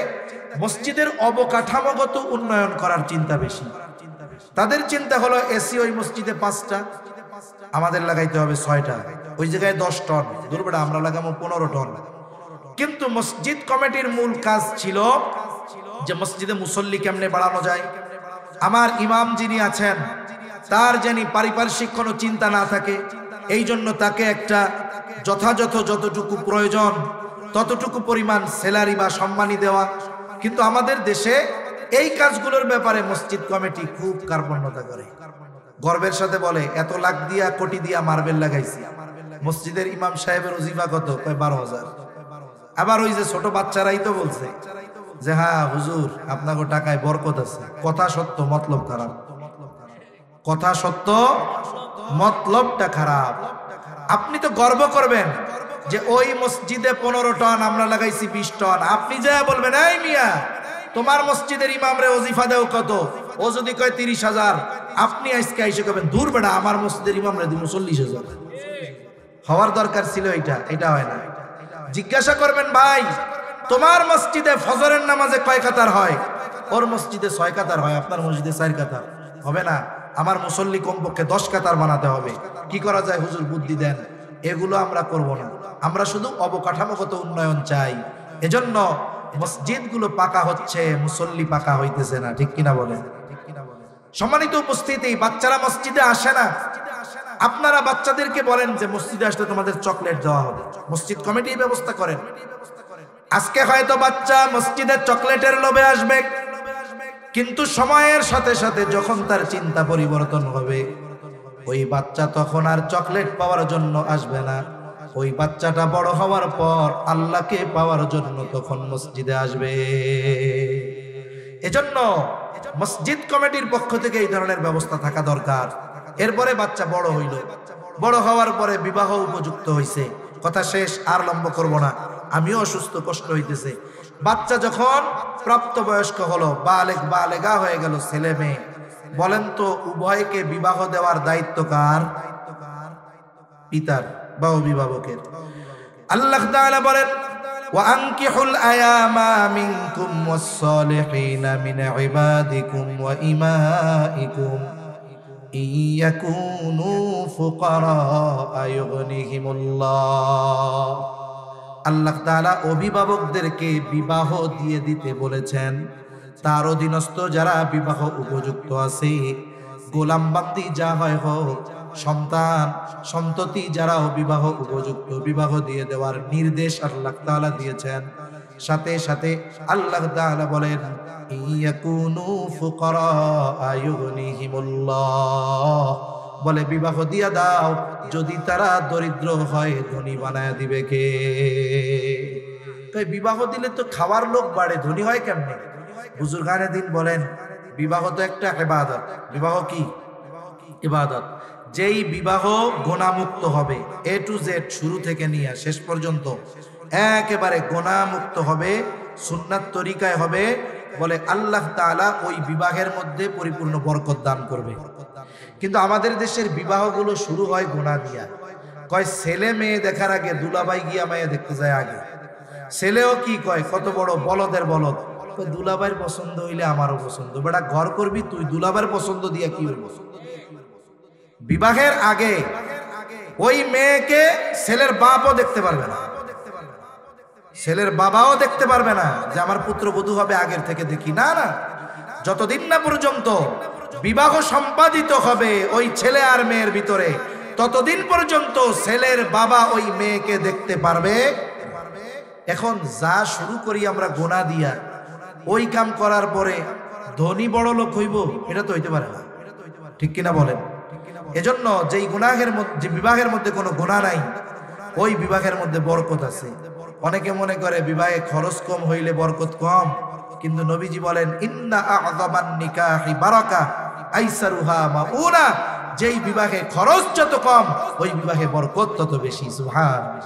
মসজিদের অবকাঠামোগত উন্নয়ন করার চিন্তা বেশি। তাদের চিন্তা হলো এসি ওই মসজিদে 5টা, আমাদের লাগাইতে হবে 6টা, ওই জায়গায় 10 টন, দুর্বড়া আমরা লাগাবো 15 টন। কিন্তু মসজিদ কমিটির মূল কাজ ছিল যে মসজিদে মুসল্লি কেমনে বাড়ানো যায়। আমার ইমাম যিনি আছেন, তার যিনি পারিপার্শ্বিক কোনো চিন্তা না থাকে, এই জন্য তাকে একটা যথাযথ যতটুকু প্রয়োজন ততটুকু পরিমাণ স্যালারি বা সম্মানী দেওয়া। কিন্তু আমাদের দেশে এই কাজগুলোর ব্যাপারে মসজিদ কমিটি খুব কার্পণ্যতা করে, গর্বের সাথে বলে এত লাখ দিয়া কোটি দিয়া মার্বেল লাগাইছি। মসজিদের ইমাম সাহেবের ওজিফা কত? 12,000। আবার ওই যে ছোট বাচ্চারাই তো বলছে যে হ্যাঁ হুজুর, আপনাকে টাকায় বরকত আছে। কথা সত্য, মতলব খারাপ। কথা সত্য, মতলবটা খারাপ। আপনি তো গর্ব করবেন যে ওই মসজিদে 15 টন, আমরা লাগাইছি 20 টন। আপনি যা বলবেন, এই মিয়া তোমার মসজিদের ইমামরে ওজিফা দেও কত? ও যদি কয় 30,000, আপনি আজকে এসে কবেন দূর বেড়া, আমার মসজিদের ইমামরে দিব 40,000। হওয়ার দরকার ছিল এটা হয় না। জিজ্ঞাসা করবেন, ভাই তোমার মসজিদে ফজরের নামাজে কয় কাতার হয়? ওর মসজিদে 6 কাতার হয়, আপনার মসজিদে 4 কাতার হবে না। আমার মুসল্লি কমপক্ষে 10 কাতার বানাতে হবে। কি করা যায় হুজুর, বুদ্ধি দেন। এগুলো আমরা করব না, আমরা শুধু অবকাঠামোগত উন্নয়ন চাই। এজন্য মসজিদগুলো পাকা হচ্ছে, মুসল্লি পাকা হইতেছে না, ঠিক কিনা বলেন? সম্মানিত উপস্থিতি, বাচ্চারা মসজিদে আসে না। আপনারা বাচ্চাদেরকে বলেন যে মসজিদে আসলে তোমাদের চকলেট দেওয়া হবে, মসজিদ কমিটি ব্যবস্থা করেন। আজকে হয়তো বাচ্চা মসজিদের চকলেটের লোভে আসবে, কিন্তু সময়ের সাথে সাথে যখন তার চিন্তা পরিবর্তন হবে, ওই বাচ্চা তখন আর চকলেট পাওয়ার জন্য আসবে না। ওই বাচ্চাটা বড় হওয়ার পর আল্লাহকে পাওয়ার জন্য তখন মসজিদে আসবে। এজন্য মসজিদ কমিটির পক্ষ থেকে এই ধরনের ব্যবস্থা থাকা দরকার। এরপরে বাচ্চা বড় হইল, বড় হওয়ার পরে বিবাহ উপযুক্ত হইছে, কথা শেষ, আর লম্ব করব না, আমিও অসুস্থ, কষ্ট হইতেছে। বাচ্চা যখন প্রাপ্তবয়স্ক হলো, বালেগা হয়ে গেল, ছেলে মেয়ে, বলেন তো উভয়কে বিবাহ দেওয়ার দায়িত্ব কার? পিতার বা অভিভাবকের। আল্লাহ তাআলা বলেন, ওয়া আনকিহুল আয়ামা মিনকুম ওয়াস সালিহিনা মিন ইবাদিকুম ওয়া ইমাইকুম ইয়াকুনু ফুকারা ইউগনিহিমুল্লাহ। আল্লাহ তাআলা অভিভাবকদেরকে বিবাহ দিয়ে দিতে বলেছেন। তার অধীনস্থ যারা বিবাহ উপযুক্ত আছে, গোলাম বান্দি যা হয় হোক, সন্তান সন্ততি যারা বিবাহ উপযুক্ত, বিবাহ দিয়ে দেওয়ার নির্দেশ আল্লাহ তাআলা দিয়েছেন। সাথে সাথে আল্লাহ তাআলা বলেন ইয়াকুনু ফুকারা ইউগনিহিমুল্লাহ, বলে বিবাহ দিয়া দাও যদি তারা দরিদ্র হয় ধনী বানায় দিবে কে? তাই বিবাহ দিলে তো খাওয়ার লোক বাড়ে, ধনী হয় কেমনে? বুজুর্গানে দিন বলেন বিবাহ তো একটা ইবাদত। বিবাহ কি ইবাদত? যেই বিবাহ গুনাহমুক্ত হবে, এ টু জেড শুরু থেকে নিয়ে শেষ পর্যন্ত একেবারে গুনাহমুক্ত হবে, সুন্নাত তরিকায় হবে, বলে আল্লাহ তাআলা ওই বিবাহের মধ্যে পরিপূর্ণ বরকত দান করবে। কিন্তু আমাদের দেশের বিবাহগুলো শুরু হয় গুনাহ দিয়া। কয় ছেলে মেয়ে দেখার আগে দুলাভাই গিয়া মেয়ে দেখতে যায় আগে। ছেলেও কি কয়, কত বড় বলদের বলদ, দুলাভাইয়ের পছন্দ হইলে আমারও পছন্দ। বেটা ঘর করবি তুই, দুলাভাইয়ের পছন্দ দিয়া কি হইব? বিবাহের আগে ওই মেয়েকে ছেলের বাপও দেখতে পারবে না, ছেলের বাবাও দেখতে পারবে না যে আমার পুত্রবধূ হবে আগের থেকে দেখি। না না, যতদিন না পর্যন্ত বিবাহ সম্পাদিত হবে ওই ছেলে আর মেয়ের ভিতরে, ততদিন পর্যন্ত ছেলের বাবা ওই মেয়েকে দেখতে পারবে। এখন যা শুরু করি আমরা গোনা দিয়া, ওই কাম করার পরে ধনী বড় লোক হইব, এটা তো হইতে পারে না, ঠিক কিনা বলেন? এজন্য যেই গুনাহের মধ্যে, যে বিবাহের মধ্যে কোনো গুনাহ নাই, ওই বিবাহের মধ্যে বরকত আছে। অনেকে মনে করে বিবাহে খরচ কম হইলে বরকত কম, কিন্তু নবীজি বলেন ইন্না আ'যামান নিকাহি বারাকা আইসারুহা মাউনা, যেই বিবাহে খরচ যত কম ওই বিবাহে বরকত তত বেশি। সুবহানাল্লাহ।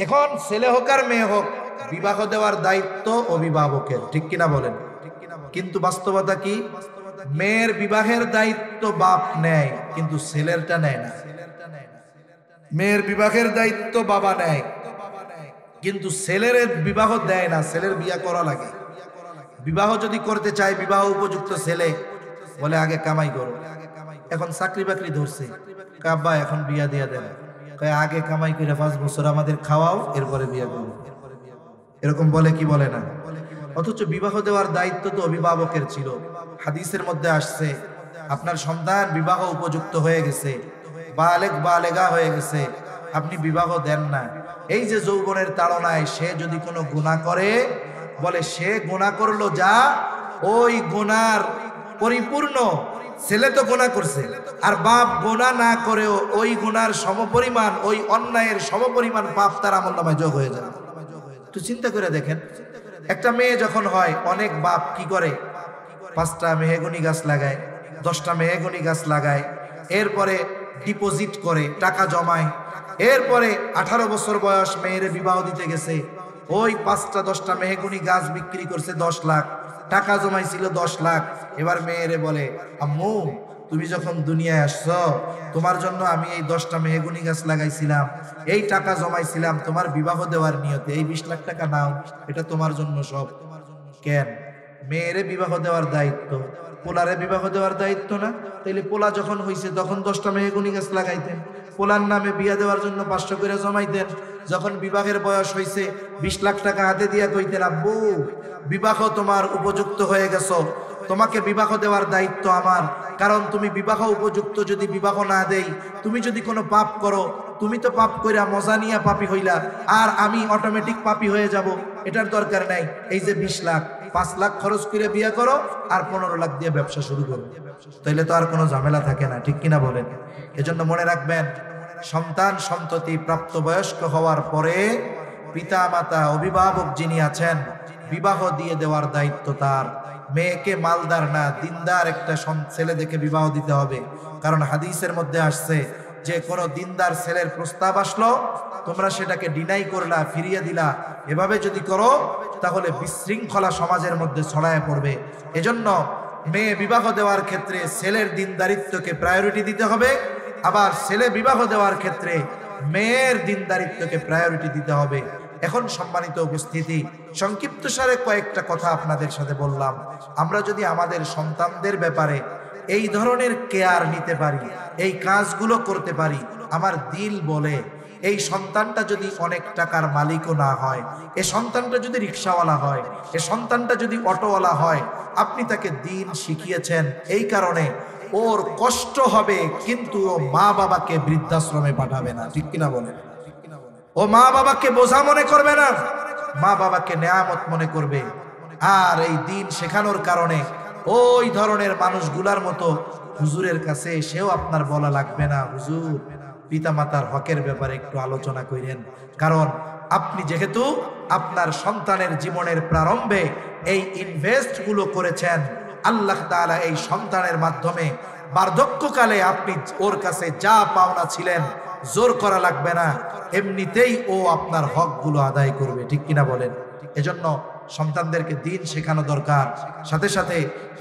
এখন ছেলে হোক আর মেয়ে হোক, বিবাহ দেওয়ার দায়িত্ব অভিভাবকের, ঠিক কিনা বলেন? কিন্তু বাস্তবতা কি? মেয়ের বিবাহের দায়িত্ব বাপ নেয়, কিন্তু ছেলেরটা নেয় না। মেয়ের বিবাহের দায়িত্ব বাবা নেয়, কিন্তু ছেলের বিবাহ দেয় না, ছেলের বিয়া করা লাগে। বিবাহ যদি করতে চায়, বিবাহ উপযুক্ত ছেলে, বলে আগে কামাই করো। এখন চাকরি বাকরি ধরছে, আব্বা এখন বিয়া দিয়া দেন, আগে কামাই করে 5 বছর আমাদের খাওয়াও, এরপরে বিয়া করো। এরকম বলে কি বলে না? অথচ বিবাহ দেওয়ার দায়িত্ব তো অভিভাবকের ছিল। হাদিসের মধ্যে আসছে, আপনার সন্তান বিবাহ উপযুক্ত হয়ে গেছে, বালেগ বালেগা হয়ে গেছে, আপনি বিবাহ দেন না। এই যে যৌবনের তাড়নায় সে যদি কোনো গুনাহ করে, বলে সে গুনাহ করলো যা, ওই গুনার পরিপূর্ণ, ছেলে তো গুনাহ করছে আর বাপ গুনাহ না করেও ওই গুনার সমপরিমাণ, ওই অন্যায়ের সমপরিমাণ পাপ তার আমলনামায় যোগ হয়ে যায়। একটু চিন্তা করে দেখেন, একটা মেয়ে যখন হয়, অনেক বাপ কি করে, 5টা মেহগনি গাছ লাগায়, 10টা মেহগনি গাছ লাগায়, এরপরে ডিপোজিট করে টাকা জমায়, এরপরে 18 বছর বয়স মেয়ের বিবাহ দিতে গেছে, ওই 5টা 10টা মেহগনি গাছ বিক্রি করছে 10 লাখ, টাকা জমাইছিল 10 লাখ। এবার মেয়েরে বলে, আম্মু তুমি যখন দুনিয়ায় আসছো, তোমার জন্য আমি এই 10টা মেহগনি গাছ লাগাইছিলাম, এই টাকা জমাইছিলাম তোমার বিবাহ দেওয়ার নিয়তে, এই 20 লাখ টাকা নাও, এটা তোমার জন্য সব। কেন? মেয়েরে বিবাহ দেওয়ার দায়িত্ব, পোলারে বিবাহ দেওয়ার দায়িত্ব না? তাইলে পোলা যখন হইছে তখন 10টা মেহগনি গাছ লাগাইতেন, পোলার নামে বিয়া দেওয়ার জন্য 500 করে জমাইতেন। যখন বিবাহের বয়স হইছে 20 লাখ টাকা হাতে দিয়া কইতেন, আব্বু বিবাহ তোমার উপযুক্ত হয়ে গেছো, তোমাকে বিবাহ দেওয়ার দায়িত্ব আমার, কারণ তুমি বিবাহ উপযুক্ত যদি বিবাহ না দেই, তুমি যদি কোনো পাপ করো, তুমি তো পাপ কইরা মজা নিয়া পাপী হইলা, আর আমি অটোমেটিক পাপী হয়ে যাব, এটার দরকার নাই। এই যে 20 লাখ, 5 লাখ খরচ করে বিয়ে করো আর 15 লাখ দিয়ে ব্যবসা শুরু করো, তাইলে তো আর কোনো ঝামেলা থাকে না, ঠিক কিনা বলেন? এজন্য মনে রাখবেন, সন্তান সন্ততি প্রাপ্তবয়স্ক হওয়ার পরে পিতা মাতা, অভিভাবক যিনি আছেন, বিবাহ দিয়ে দেওয়ার দায়িত্ব তার। মেয়েকে মালদার না, দিনদার একটা ছেলে দেখে বিবাহ দিতে হবে। কারণ হাদিসের মধ্যে আসছে যে কোনো দিনদার ছেলের প্রস্তাব আসলো, তোমরা সেটাকে ডিনাই করলা, ফিরিয়ে দিলা, এভাবে যদি করো তাহলে বিশৃঙ্খলা সমাজের মধ্যে ছড়ায় পড়বে। এজন্য মেয়ে বিবাহ দেওয়ার ক্ষেত্রে ছেলের দিনদারিত্বকে প্রায়োরিটি দিতে হবে, আবার ছেলে বিবাহ দেওয়ার ক্ষেত্রে মেয়ের দিনদারিত্বকে প্রায়োরিটি দিতে হবে। এখন সম্মানিত উপস্থিতি, সংক্ষিপ্ত সারে কয়েকটা কথা আপনাদের সাথে বললাম। আমরা যদি আমাদের সন্তানদের ব্যাপারে এই ধরনের কেয়ার নিতে পারি, এই কাজগুলো করতে পারি, আমার দিল বলে এই সন্তানটা যদি অনেক টাকার মালিকও না হয়, এই সন্তানটা যদি রিক্সাওয়ালা হয়, এই সন্তানটা যদি অটোওয়ালা হয়, আপনি তাকে দিন শিখিয়েছেন, এই কারণে ওর কষ্ট হবে, কিন্তু ও মা বাবাকে বৃদ্ধাশ্রমে পাঠাবে না। ঠিক কিনা বলেন? ও মা বাবাকে বোঝা মনে করবে না, মা বাবাকে নেয়ামত মনে করবে। আর এই দিন শেখানোর কারণে ওই ধরনের মানুষগুলার মতো হুজুরের কাছে সেও আপনার বলা লাগবে না, হুজুর পিতামাতার হকের ব্যাপারে একটু আলোচনা করেন। কারণ আপনি যেহেতু আপনার সন্তানের জীবনের প্রারম্ভে এই ইনভেস্ট গুলো করেছেন, আল্লাহ তাআলা এই সন্তানের মাধ্যমে বার্ধক্যকালে আপনি ওর কাছে যা পাওনা ছিলেন জোর করা লাগবে না, এমনিতেই ও আপনার হকগুলো আদায় করবে। ঠিক কিনা বলেন? এজন্য সন্তানদেরকে দিন শেখানো দরকার। সাথে সাথে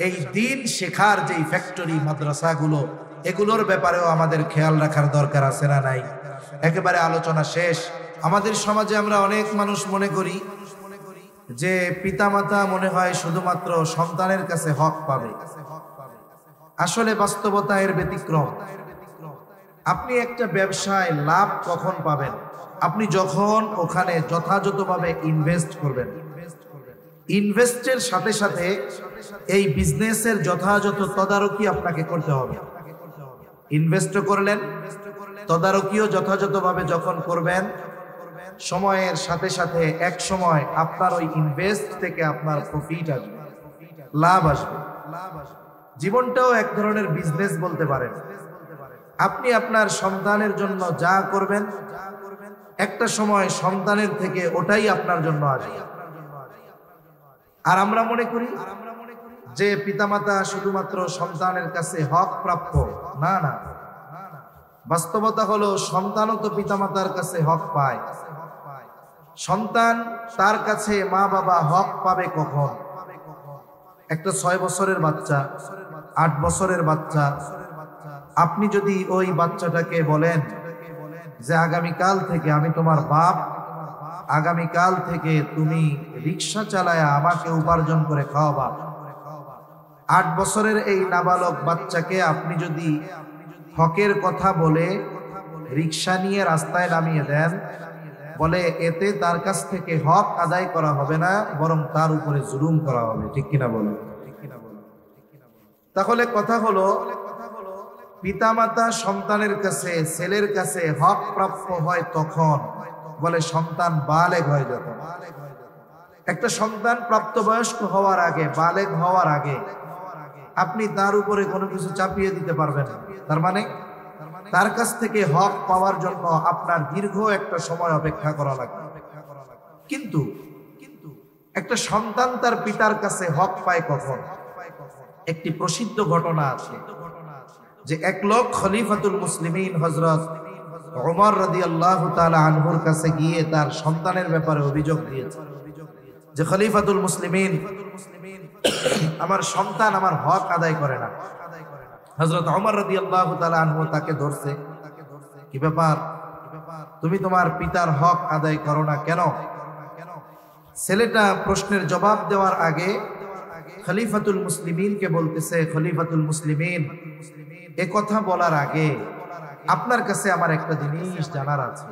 এই দিন শেখার যেই ফ্যাক্টরি মাদ্রাসাগুলো, এগুলোর ব্যাপারেও আমাদের খেয়াল রাখার দরকার আছে না নাই? একেবারে আলোচনা শেষ। আমাদের সমাজে আমরা অনেক মানুষ মনে করি যে পিতামাতা মনে হয় শুধুমাত্র সন্তানের কাছে হক পাবে। আসলে বাস্তবতা এর ব্যতিক্রম। আপনি একটা ব্যবসায় লাভ কখন পাবেন? আপনি যখন ওখানে যথাযথভাবে ইনভেস্ট করবেন। ইনভেস্টের সাথে সাথে এই বিজনেসের যথাযথ তদারকি আপনাকে করতে হবে। ইনভেস্ট করলেন, তদারকিও যথাযথভাবে যখন করবেন, সময়ের সাথে সাথে এক সময় আপনার ওই ইনভেস্ট থেকে আপনার প্রফিট আসবে, লাভ আসবে। জীবনটাও এক ধরনের বিজনেস বলতে পারেন। আপনি আপনার সন্তানের জন্য যা করবেন, একটা সময় সন্তানের থেকে ওটাই আপনার জন্য আসবে। আর আমরা মনে করি যে পিতামাতা শুধুমাত্র সন্তানের কাছে হক প্রাপ্য। না না, বাস্তবতা হলো সন্তানও তো পিতামাতার কাছে হক পায়। সন্তান তার কাছে মা বাবা হক পাবে কখন? একটা 6 বছরের বাচ্চা, 8 বছরের বাচ্চা, আপনি যদি ওই বাচ্চাটাকে বলেন যে আগামীকাল থেকে আমি তোমার বাপ, আগামীকাল থেকে তুমি রিক্সা চালায়া আমাকে উপার্জন করে খাওয়াবা, 8 বছরের এই নাবালক বাচ্চাকে আপনি যদি হকের কথা বলে রিক্সা নিয়ে রাস্তায় নামিয়ে দেন, বলে এতে তার কাছ থেকে হক আদায় করা হবে না, বরং তার উপরে জুলুম করা হবে। ঠিক কিনা বলেন? তাহলে কথা হলো, পিতামাতা সন্তানের কাছে, ছেলের কাছে হক প্রাপ্য হয় তখন, বলে সন্তান বালেগ হয় যখন। একটা সন্তান প্রাপ্তবয়স্ক হওয়ার আগে, বালেগ হওয়ার আগে আপনি তার উপরে কোনো কিছু চাপিয়ে দিতে পারবেন না। তার মানে তার কাছ থেকে হক পাওয়ার জন্য আপনার দীর্ঘ একটা সময় অপেক্ষা করা লাগবে। কিন্তু একটা সন্তান তার পিতার কাছে হক পায় কখন? একটি প্রসিদ্ধ ঘটনা আছে যে এক লোক খলিফাতুল মুসলিমিন হযরত ওমর রাদিয়াল্লাহু তাআলা আনহুর কাছে গিয়ে তার সন্তানের ব্যাপারে অভিযোগ দিয়েছে যে খলিফাতুল মুসলিমিন, আমার সন্তান আমার হক আদায় করে না। হযরত ওমর রাদিয়াল্লাহু তাআলা আনহু তাকে ধরছে, কি ব্যাপার, তুমি তোমার পিতার হক আদায় করো না কেন? ছেলেটা প্রশ্নের জবাব দেওয়ার আগে খলিফাতুল মুসলিমিনকে বলতেছে, খলিফাতুল মুসলিমিন, এ কথা বলার আগে আপনার কাছে আমার একটা জিনিস জানার আছে।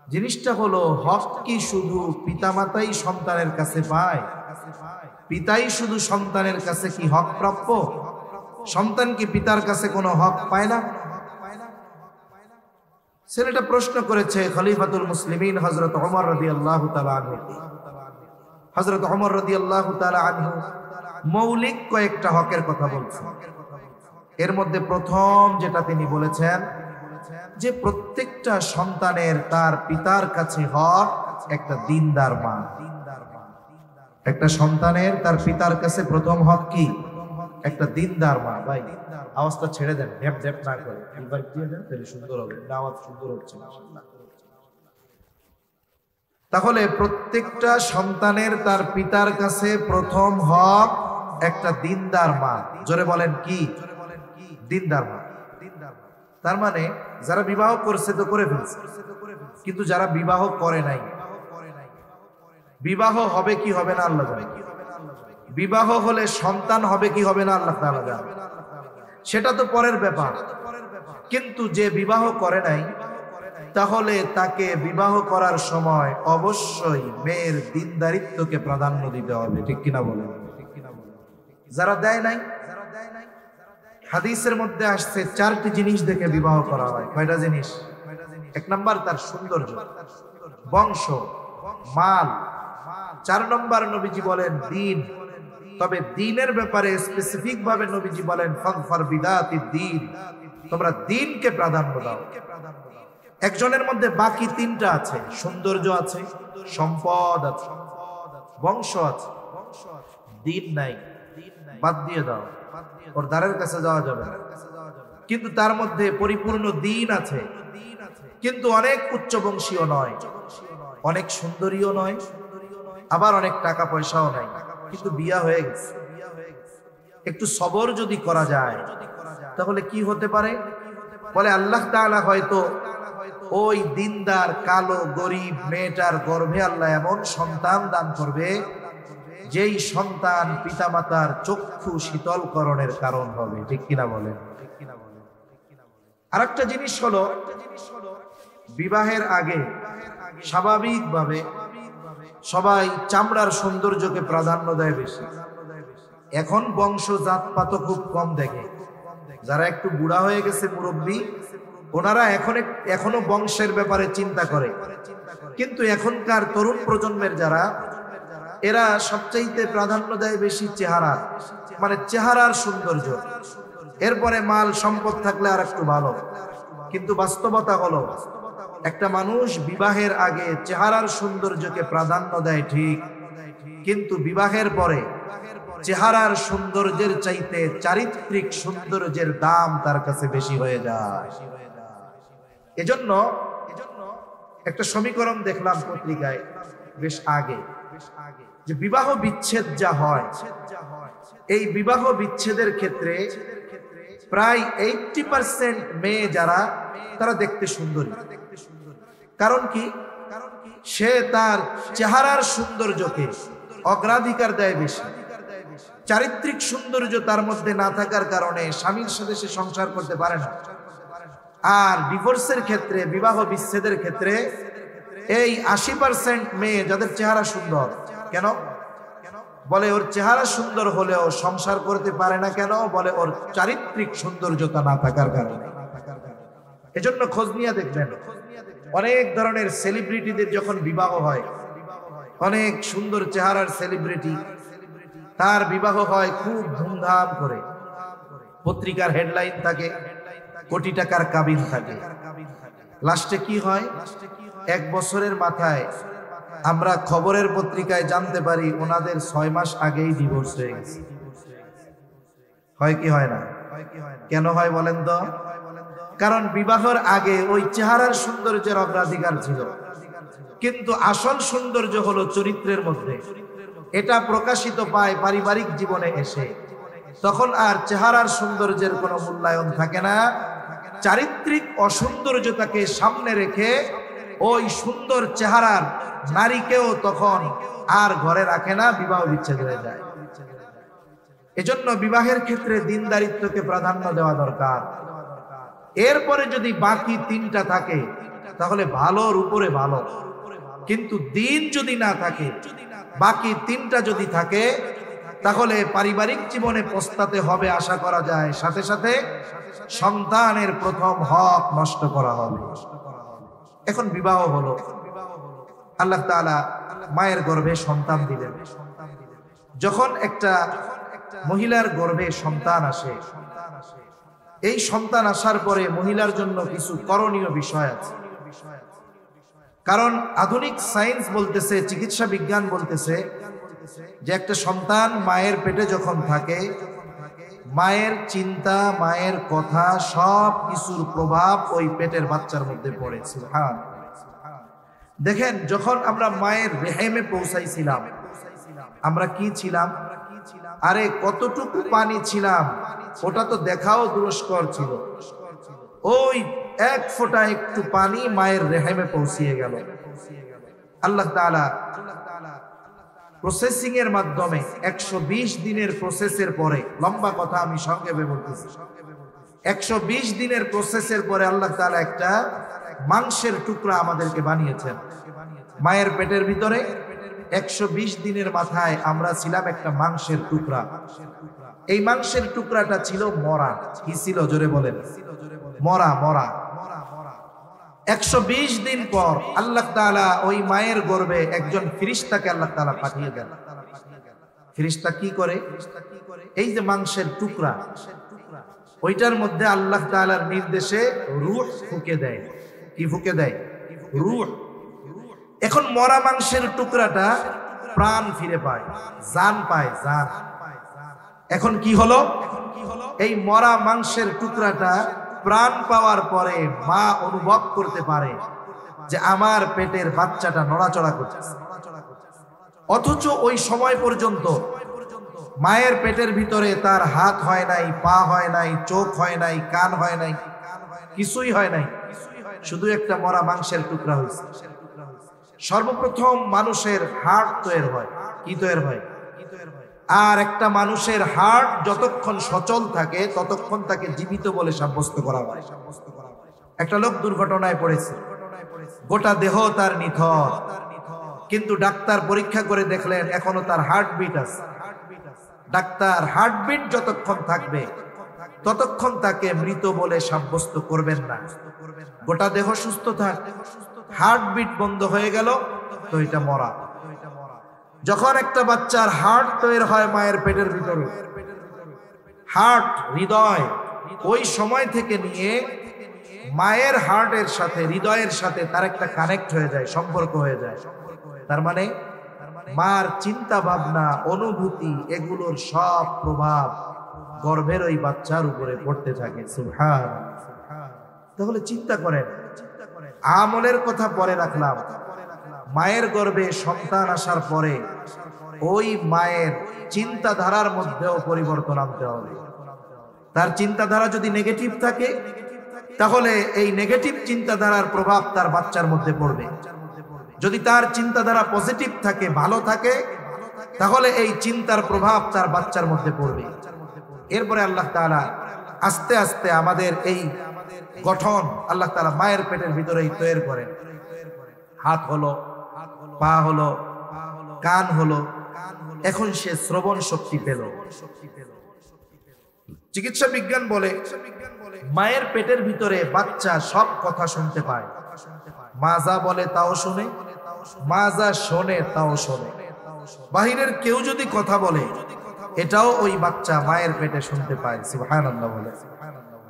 জিনিসটা হলো, হক কি শুধু পিতামাতাই সন্তানের কাছে পায়? পিতাই শুধু সন্তানের কাছে কি হক প্রাপ্য? সন্তান কি পিতার কাছে কোনো হক পায় না? ছেলেটা প্রশ্ন করেছে খলিফাতুল মুসলিমিন হযরত ওমর রাদিয়াল্লাহু তাআলা আনহু। হযরত ওমর রাদিয়াল্লাহু তাআলা আনহু মৌলিক কয়েকটা হকের কথা বলছেন। এর মধ্যে প্রথম যেটা তিনি বলেছেন যে প্রত্যেকটা সন্তানের তার পিতার কাছে হক একটা দিনদার মা। একটা সন্তানের তার পিতার কাছে প্রথম হক কি? একটা দিনদার মা। ভাই আওয়াজটা ছেড়ে দেন, ঢ্যাপ ঢ্যাপ না করে এবার দিয়ে দেন, তাহলে সুন্দর হবে। আওয়াজ সুন্দর হচ্ছে মাশাআল্লাহ। তাহলে প্রত্যেকটা সন্তানের তার পিতার কাছে প্রথম হক একটা দিনদার মা। জোরে বলেন কি? দিনদার মা। তার মানে যারা বিবাহ করছে তো করে ফেলছে, কিন্তু যারা বিবাহ করে নাই, বিবাহ হবে কি হবে না আল্লাহ জানে। বিবাহ হলে সন্তান হবে কি হবে না আল্লাহ তাআলা জানেন, সেটা তো পরের ব্যাপার। কিন্তু যে বিবাহ করে নাই, তাহলে তাকে বিবাহ করার সময় অবশ্যই মেয়ের দিনদারিত্বকে প্রাধান্য দিতে হবে, ঠিক কিনা বলেন? যারা দেয় নাই, হাদিসের মধ্যে আসছে 4টি জিনিস দেখে বিবাহ করা হয়। কয়টা জিনিস? 1 নাম্বার তার সৌন্দর্য, বংশ, মাল। 4 নম্বর নবীজি বলেন দ্বীন। তবে দ্বীনের ব্যাপারে স্পেসিফিক ভাবে নবীজি বলেন ফাগফার বিদাতিদ দ্বীন, তোমরা দ্বীনকে প্রাধান্য দাও। একজনের মধ্যে বাকি 3টা আছে, সৌন্দর্য আছে, সম্পদ আছে, বংশ আছে, দ্বীন নাই, বাদ দিয়ে দাও, ওর দ্বারের কাছে যাওয়া যাবে না। কিন্তু তার মধ্যে পরিপূর্ণ দ্বীন আছে, কিন্তু অনেক উচ্চ বংশীয় নয়, অনেক সুন্দরীও নয়, আবার অনেক টাকা পয়সাও নাই, কিন্তু বিয়া হয়ে গেছে। একটু সবর যদি করা যায় তাহলে কি হতে পারে? বলে আল্লাহ তাআলা হয়তো ওই দিনদার কালো গরিব মেয়েটার গর্ভে আল্লাহ এমন সন্তান দান করবে যেই সন্তান পিতামাতার চক্ষু শীতলকরণের কারণ হবে, ঠিক কিনা বলেন? আরেকটা জিনিস হলো, বিবাহের আগে স্বাভাবিকভাবে সবাই চামড়ার সৌন্দর্যকে প্রাধান্য দেয় বেশি। এখন বংশ জাতপাত খুব কম দেখে। যারা একটু বুড়া হয়ে গেছে, মুরব্বী, ওনারা এখনো বংশের ব্যাপারে চিন্তা করে। কিন্তু এখনকার তরুণ প্রজন্মের যারা, এরা সবচাইতে প্রাধান্য দেয় বেশি চেহারা, মানে চেহারার সৌন্দর্য। এরপরে মাল সম্পদ থাকলে আর একটু ভালো। কিন্তু বাস্তবতা হলো, একটা মানুষ বিবাহের আগে চেহারার সৌন্দর্যকে প্রাধান্য দেয় ঠিক, কিন্তু বিবাহের পরে চেহারার সৌন্দর্যের চাইতে চারিত্রিক সৌন্দর্যের দাম তার কাছে বেশি হয়ে যায়। এজন্য একটা সমীকরণ দেখলাম পত্রিকায় বেশ আগে, যে বিবাহ বিচ্ছেদ যা হয়, এই বিবাহ বিচ্ছেদের ক্ষেত্রে প্রায় 80% মেয়ে যারা, তারা দেখতে সুন্দরী। কারণ কি? সে তার চেহারার সৌন্দর্যকে অগ্রাধিকার দেয় বেশি। চারিত্রিক সৌন্দর্য তার মধ্যে না থাকার কারণে স্বামীর সাথে সে সংসার করতে পারে না। আর ডিভোর্সের ক্ষেত্রে, বিবাহ বিচ্ছেদের ক্ষেত্রে এই 80% মেয়ে যাদের চেহারা সুন্দর, কেন? বলে ওর চেহারা সুন্দর হলেও সংসার করতে পারে না। কেন? বলে ওর চারিত্রিক সৌন্দর্যতা না থাকার কারণে। এজন্য খোঁজ নিয়ে দেখবেন, অনেক ধরনের সেলিব্রিটিদের যখন বিবাহ হয়, অনেক সুন্দর চেহারার সেলিব্রিটি, তার বিবাহ হয় খুব ধুমধাম করে, পত্রিকার হেডলাইন থাকে, কোটি টাকার কাবিন থাকে। লাস্টে কি হয়? 1 বছরের মাথায় আমরা খবরের পত্রিকায় জানতে পারি ওনাদের 6 মাস আগেই ডিভোর্স হয়ে গেছে। হয় কি হয় না? কেন হয় বলেন তো? কারণ বিবাহের আগে ওই চেহারার সৌন্দর্যের অগ্রাধিকার ছিল, কিন্তু আসল সৌন্দর্য হলো চরিত্রের মধ্যে। এটা প্রকাশিত পায় পারিবারিক জীবনে এসে, তখন আর চেহারার সৌন্দর্যের কোনো মূল্যায়ন থাকে না। চারিত্রিক অসৌন্দর্যতাকে সামনে রেখে ওই সুন্দর চেহারার নারীকেও তখন আর ঘরে রাখে না, বিবাহ বিচ্ছেদ হয়ে যায়। এজন্য বিবাহের ক্ষেত্রে দিনদারিত্বকে প্রাধান্য দেওয়া দরকার। এরপরে যদি বাকি 3টা থাকে তাহলে ভালোর উপরে ভালো, কিন্তু দিন যদি না থাকে, বাকি 3টা যদি থাকে, তাহলে পারিবারিক জীবনে পস্তাতে হবে আশা করা যায়, সাথে সাথে সন্তানের প্রথম হক নষ্ট করা হবে। এখন বিবাহ হলো, আল্লাহ তাআলা মায়ের গর্ভে সন্তান দিলেন। যখন একটা মহিলার গর্ভে সন্তান আসে, এই সন্তান আসার পরে মহিলার জন্য কিছু করণীয় বিষয় আছে। কারণ আধুনিক সায়েন্স বলতেছে, চিকিৎসা বিজ্ঞান বলতেছে যে একটা সন্তান মায়ের পেটে যখন থাকে, মায়ের চিন্তা, মায়ের কথা, সব কিছুর প্রভাব ওই পেটের বাচ্চার মধ্যে পড়েছে। হ্যাঁ, দেখেন, যখন আমরা মায়ের রেহেমে পৌঁছাইছিলাম, আমরা কি ছিলাম? আরে কতটুকু পানি ছিলাম ওটা তো দেখাও দুরস্কর ছিল। ওই 1 ফোঁটা একটু পানি মায়ের রেহেমে পৌঁছিয়ে গেল। আল্লাহ তাআলা প্রসেসিং এর মাধ্যমে 120 দিনের প্রসেসের পরে, লম্বা কথা আমি সংক্ষেপে বলতেছি, 120 দিনের প্রসেসের পরে আল্লাহ তাআলা একটা মাংসের টুকরা আমাদেরকে বানিয়েছেন। মায়ের পেটের ভিতরে 120 দিনের মাথায় আমরা ছিলাম একটা মাংসের টুকরা। এই মাংসের টুকরাটা ছিল মরা। কি ছিল জোরে বলেন? মরা। 120 দিন পর আল্লাহ তাআলা ওই মায়ের গর্ভে একজন ফেরেশতাকে আল্লাহ তাআলা পাঠিয়ে দেন। ফেরেশতা কি করে? এই যে মাংসের টুকরা, ওইটার মধ্যে আল্লাহ তাআলার নির্দেশে রূহ ফুঁকে দেয়। কি ফুঁকে দেয়? রূহ। এখন মরা মাংসের টুকরাটা প্রাণ ফিরে পায়, জান পায়, জান। এখন কি হলো? এই মরা মাংসের টুকরাটা প্রাণ পাওয়ার পরে মা অনুভব করতে পারে যে আমার পেটের বাচ্চাটা নড়াচড়া করছে। অথচ ওই সময় পর্যন্ত মায়ের পেটের ভিতরে তার হাত হয় নাই, পা হয় নাই, চোখ হয় নাই, কান হয় নাই, কিছুই হয় নাই, শুধু একটা মরা মাংসের টুকরা হয়েছে। সর্বপ্রথম মানুষের হার্ট তৈরি হয়। কি তৈরি হয়? আর একটা মানুষের হার্ট যতক্ষণ সচল থাকে ততক্ষণ তাকে জীবিত বলে সাব্যস্ত করা হয়। একটা লোক দুর্ঘটনায় পড়েছে, গোটা দেহ তার নিথর, কিন্তু ডাক্তার পরীক্ষা করে দেখলেন এখনো তার হার্টবিট আছে। ডাক্তার হার্টবিট যতক্ষণ থাকবে ততক্ষণ তাকে মৃত বলে সাব্যস্ত করবেন না। গোটা দেহ সুস্থ থাক, হার্টবিট বন্ধ হয়ে গেল তো এটা মরা। যখন একটা বাচ্চার হার্ট তৈরি হয় মায়ের পেটের ভিতরে, হার্ট, হৃদয়, ওই সময় থেকে নিয়ে মায়ের হার্টের সাথে, হৃদয়ের সাথে তার একটা কানেক্ট হয়ে যায়, সম্পর্ক হয়ে যায়। তার মানে মার চিন্তা ভাবনা, অনুভূতি, এগুলোর সব প্রভাব গর্ভের ওই বাচ্চার উপরে পড়তে থাকে। সুবহানাল্লাহ। তাহলে চিন্তা করেন, আমলের কথা পরে রাখলাম, মায়ের গর্ভে সন্তান আসার পরে ওই মায়ের চিন্তাধারার মধ্যেও পরিবর্তন আনতে হবে। তার চিন্তাধারা যদি নেগেটিভ থাকে তাহলে এই নেগেটিভ চিন্তাধারার প্রভাব তার বাচ্চার মধ্যে পড়বে। যদি তার চিন্তাধারা পজিটিভ থাকে, ভালো থাকে, তাহলে এই চিন্তার প্রভাব তার বাচ্চার মধ্যে পড়বে। এরপরে আল্লাহ তাআলা আস্তে আস্তে আমাদের এই গঠন আল্লাহ তাআলা মায়ের পেটের ভিতরেই তৈরি করেন। হাত হলো, পা হলো, কান হলো, এখন সে শ্রবণ শক্তি পেল। চিকিৎসা বিজ্ঞান বলে মায়ের পেটের ভিতরে বাচ্চা সব কথা শুনতে পায়। মা যা বলে তাও শুনে, মা যা শোনে তাও শোনে। বাহিরের কেউ যদি কথা বলে এটাও ওই বাচ্চা মায়ের পেটে শুনতে পায়। সুবহানাল্লাহ বলে।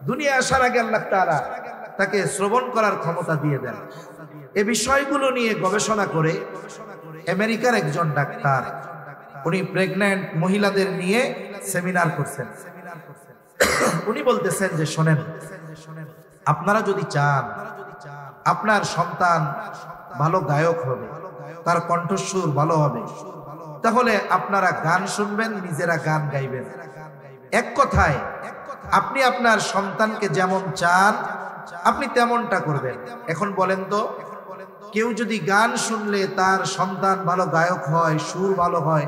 দুনিয়া আসার আগে আল্লাহ তাআলা তাকে শ্রবণ করার ক্ষমতা দিয়ে দেন। এই বিষয়গুলো নিয়ে গবেষণা করে আমেরিকার একজন ডাক্তার, উনি প্রেগন্যান্ট মহিলাদের নিয়ে সেমিনার করছেন। উনি বলতেছেন যে শোনেন, আপনারা যদি চান আপনার সন্তান ভালো গায়ক হবে, তার কণ্ঠস্বর ভালো হবে, তাহলে আপনারা গান শুনবেন, নিজেরা গান গাইবেন। এক কথায় আপনি আপনার সন্তানকে যেমন চান আপনি তেমনটা করবেন। এখন বলেন তো, কেউ যদি গান শুনলে তার সন্তান ভালো গায়ক হয়, সুর ভালো হয়,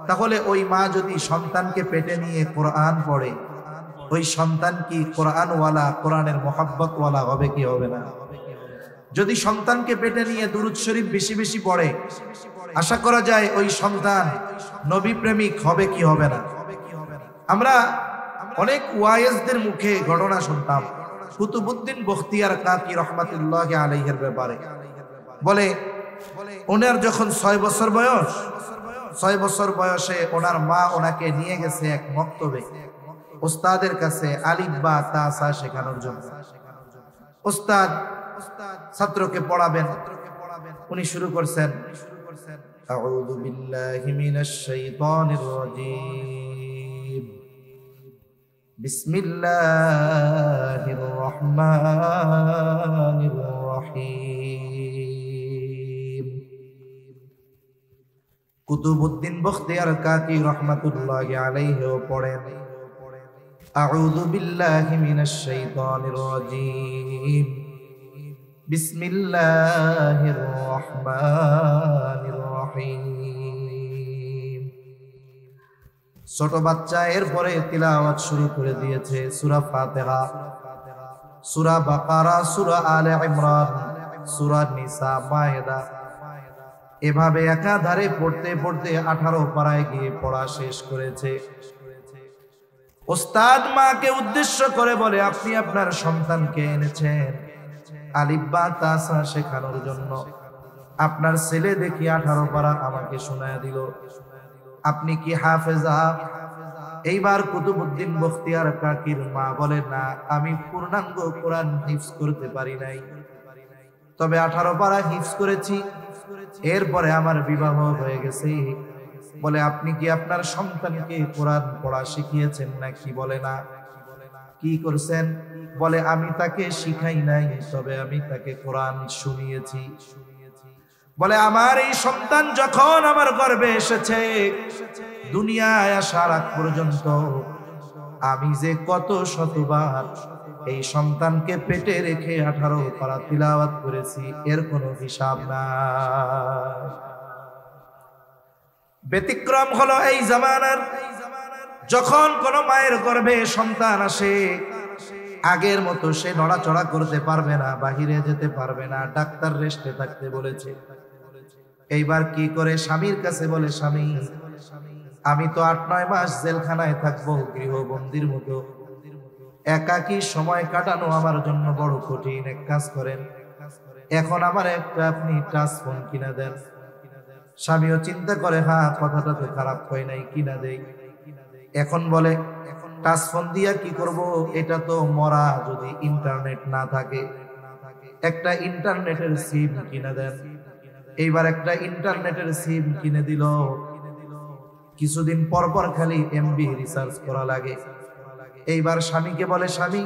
তাহলে ওই মা যদি সন্তানকে পেটে নিয়ে কোরআন পড়ে, ওই সন্তান কি কোরআনওয়ালা, কোরআনের মোহাব্বতওয়ালা হবে কি হবে না? যদি সন্তানকে পেটে নিয়ে দুরূদ শরীফ বেশি বেশি পড়ে, আশা করা যায় ওই সন্তান নবী প্রেমিক হবে কি হবে না? আমরা অনেক ওয়াইজদের মুখে ঘটনা শুনতাম কুতুবউদ্দিন বখতিয়ার কাকি রহমাতুল্লাহি আলাইহির ব্যাপারে। বলে ওনার যখন 6 বছর বয়স, 6 বছর বয়সে ওনার মা ওনাকে নিয়ে গেছে এক মক্তবে, ওস্তাদের কাছে আলিফ বা তা সা শেখানোর জন্য। ওস্তাদ ছাত্রকে পড়াবেন, উনি শুরু করছেন আউযু বিল্লাহি মিনাশ শাইতানির রাজীম, বিসমিল্লাহির রহমানির রহিম। কুতুবউদ্দিন বখতিয়ার কাকি রহমাতুল্লাহি আলাইহি পড়েন আউযু বিল্লাহি মিনাশ শাইতানির রাজীম, বিসমিল্লাহির রহমানির রহিম। ছোট বাচ্চা এরপরে তিলাওয়াত শুরু করে দিয়েছে সূরা ফাতিহা, সূরা বাকারা, সূরা আলে ইমরান, সূরা নিসা, মায়েদা, এভাবে একাধারে পড়তে পড়তে 18 পারায় গিয়ে পড়া শেষ করেছে। ওস্তাদ মাকে উদ্দেশ্য করে বলে, আপনি আপনার সন্তানকে এনেছেন আলিফ বা তা সা শেখানোর জন্য, আপনার ছেলে দেখি 18 পারা আমাকে শোনায় দিল, আপনি কি হাফেজা? এইবার কুতুবউদ্দিন বখতিয়ার কাকির মা বলে, না, আমি পূর্ণাঙ্গ কোরআন হিফজ করতে পারি নাই, তবে 18 পারা হিফজ করেছি, এরপরে আমার বিবাহ হয়ে গেছে। বলে, আপনি কি আপনার সন্তানকে কোরআন পড়া শিখিয়েছেন নাকি? বলে, না। কি করছেন? বলে, আমি তাকে শিখাই নাই, তবে আমি তাকে কোরআন শুনিয়েছি। বলে, আমার এই সন্তান যখন আমার গর্ভে এসেছে, দুনিয়ায় আসার আগ পর্যন্ত আমি যে কত শতবার এই সন্তানকে পেটে রেখে 18 পারা তিলাওয়াত করেছি, এর কোনো হিসাব নাই। ব্যতিক্রম হলো এই জামানার, যখন কোন মায়ের গর্ভে সন্তান আসে, আগের মতো সে নড়াচড়া করতে পারবে না, বাহিরে যেতে পারবে না, ডাক্তার রেস্টে থাকতে বলেছে। এইবার কি করে? স্বামীর কাছে বলে, স্বামী, আমি তো 8-9 মাস জেলখানায় থাকবো, গৃহবন্দির মতো, একাকী সময় কাটানো আমার জন্য বড় কঠিন। এক কাজ করেন, এখন আমার একটা আপনি টাচ ফোন কিনা দেন। স্বামীও চিন্তা করে, হ্যাঁ, কথাটা তো খারাপ হয় নাই, কিনা দেই। এখন বলে, টাচ ফোন দিয়া কি করব? এটা তো মরা, যদি ইন্টারনেট না থাকে, একটা ইন্টারনেটের সিম কিনে দেন। এইবার একটা ইন্টারনেটের সিম কিনে দিল। কিছুদিন পর পর খালি এমবি রিচার্জ করা লাগে। এইবার স্বামীকে বলে, স্বামী,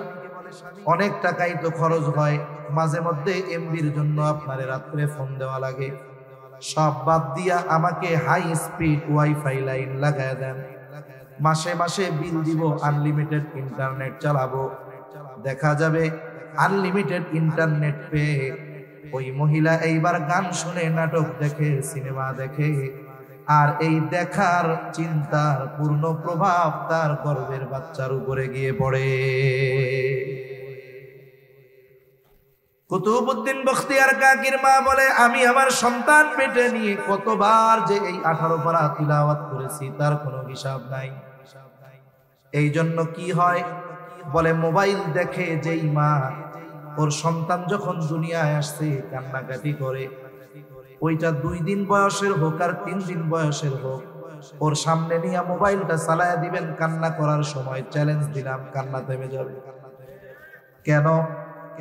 অনেক টাকাই তো খরচ হয়, মাঝে মধ্যে এমবির জন্য আপনারে রাত্রে ফোন দেওয়া লাগে, সব বাদ দিয়া আমাকে হাই স্পিড ওয়াইফাই লাইন লাগায় দেন, মাসে মাসে বিল দিব, আনলিমিটেড ইন্টারনেট চালাবো। দেখা যাবে আনলিমিটেড ইন্টারনেট পেয়ে ওই মহিলা এইবার গান শুনে, নাটক দেখে, সিনেমা দেখে, আর এই দেখার চিন্তার পূর্ণ প্রভাব তার গর্ভের বাচ্চার উপরে গিয়ে পড়ে। কুতুবউদ্দিন বখতিয়ার কাকির মা বলে, আমি আমার সন্তান পেটে নিয়ে কতবার যে এই 18 পারা তিলাওয়াত করেছি, তার কোনো হিসাব নাই। এই জন্য কি হয়? বলে, মোবাইল দেখে যেই মা ওর সন্তান যখন দুনিয়ায় আসছে কান্নাকাটি করে, ওইটা 2 দিন বয়সের হোক আর 3 দিন বয়সের হোক, ওর সামনে নিয়ে মোবাইলটা চালায়া দিবেন, কান্না করার সময় চ্যালেঞ্জ দিলাম, কান্না থেমে যাবে। কেন?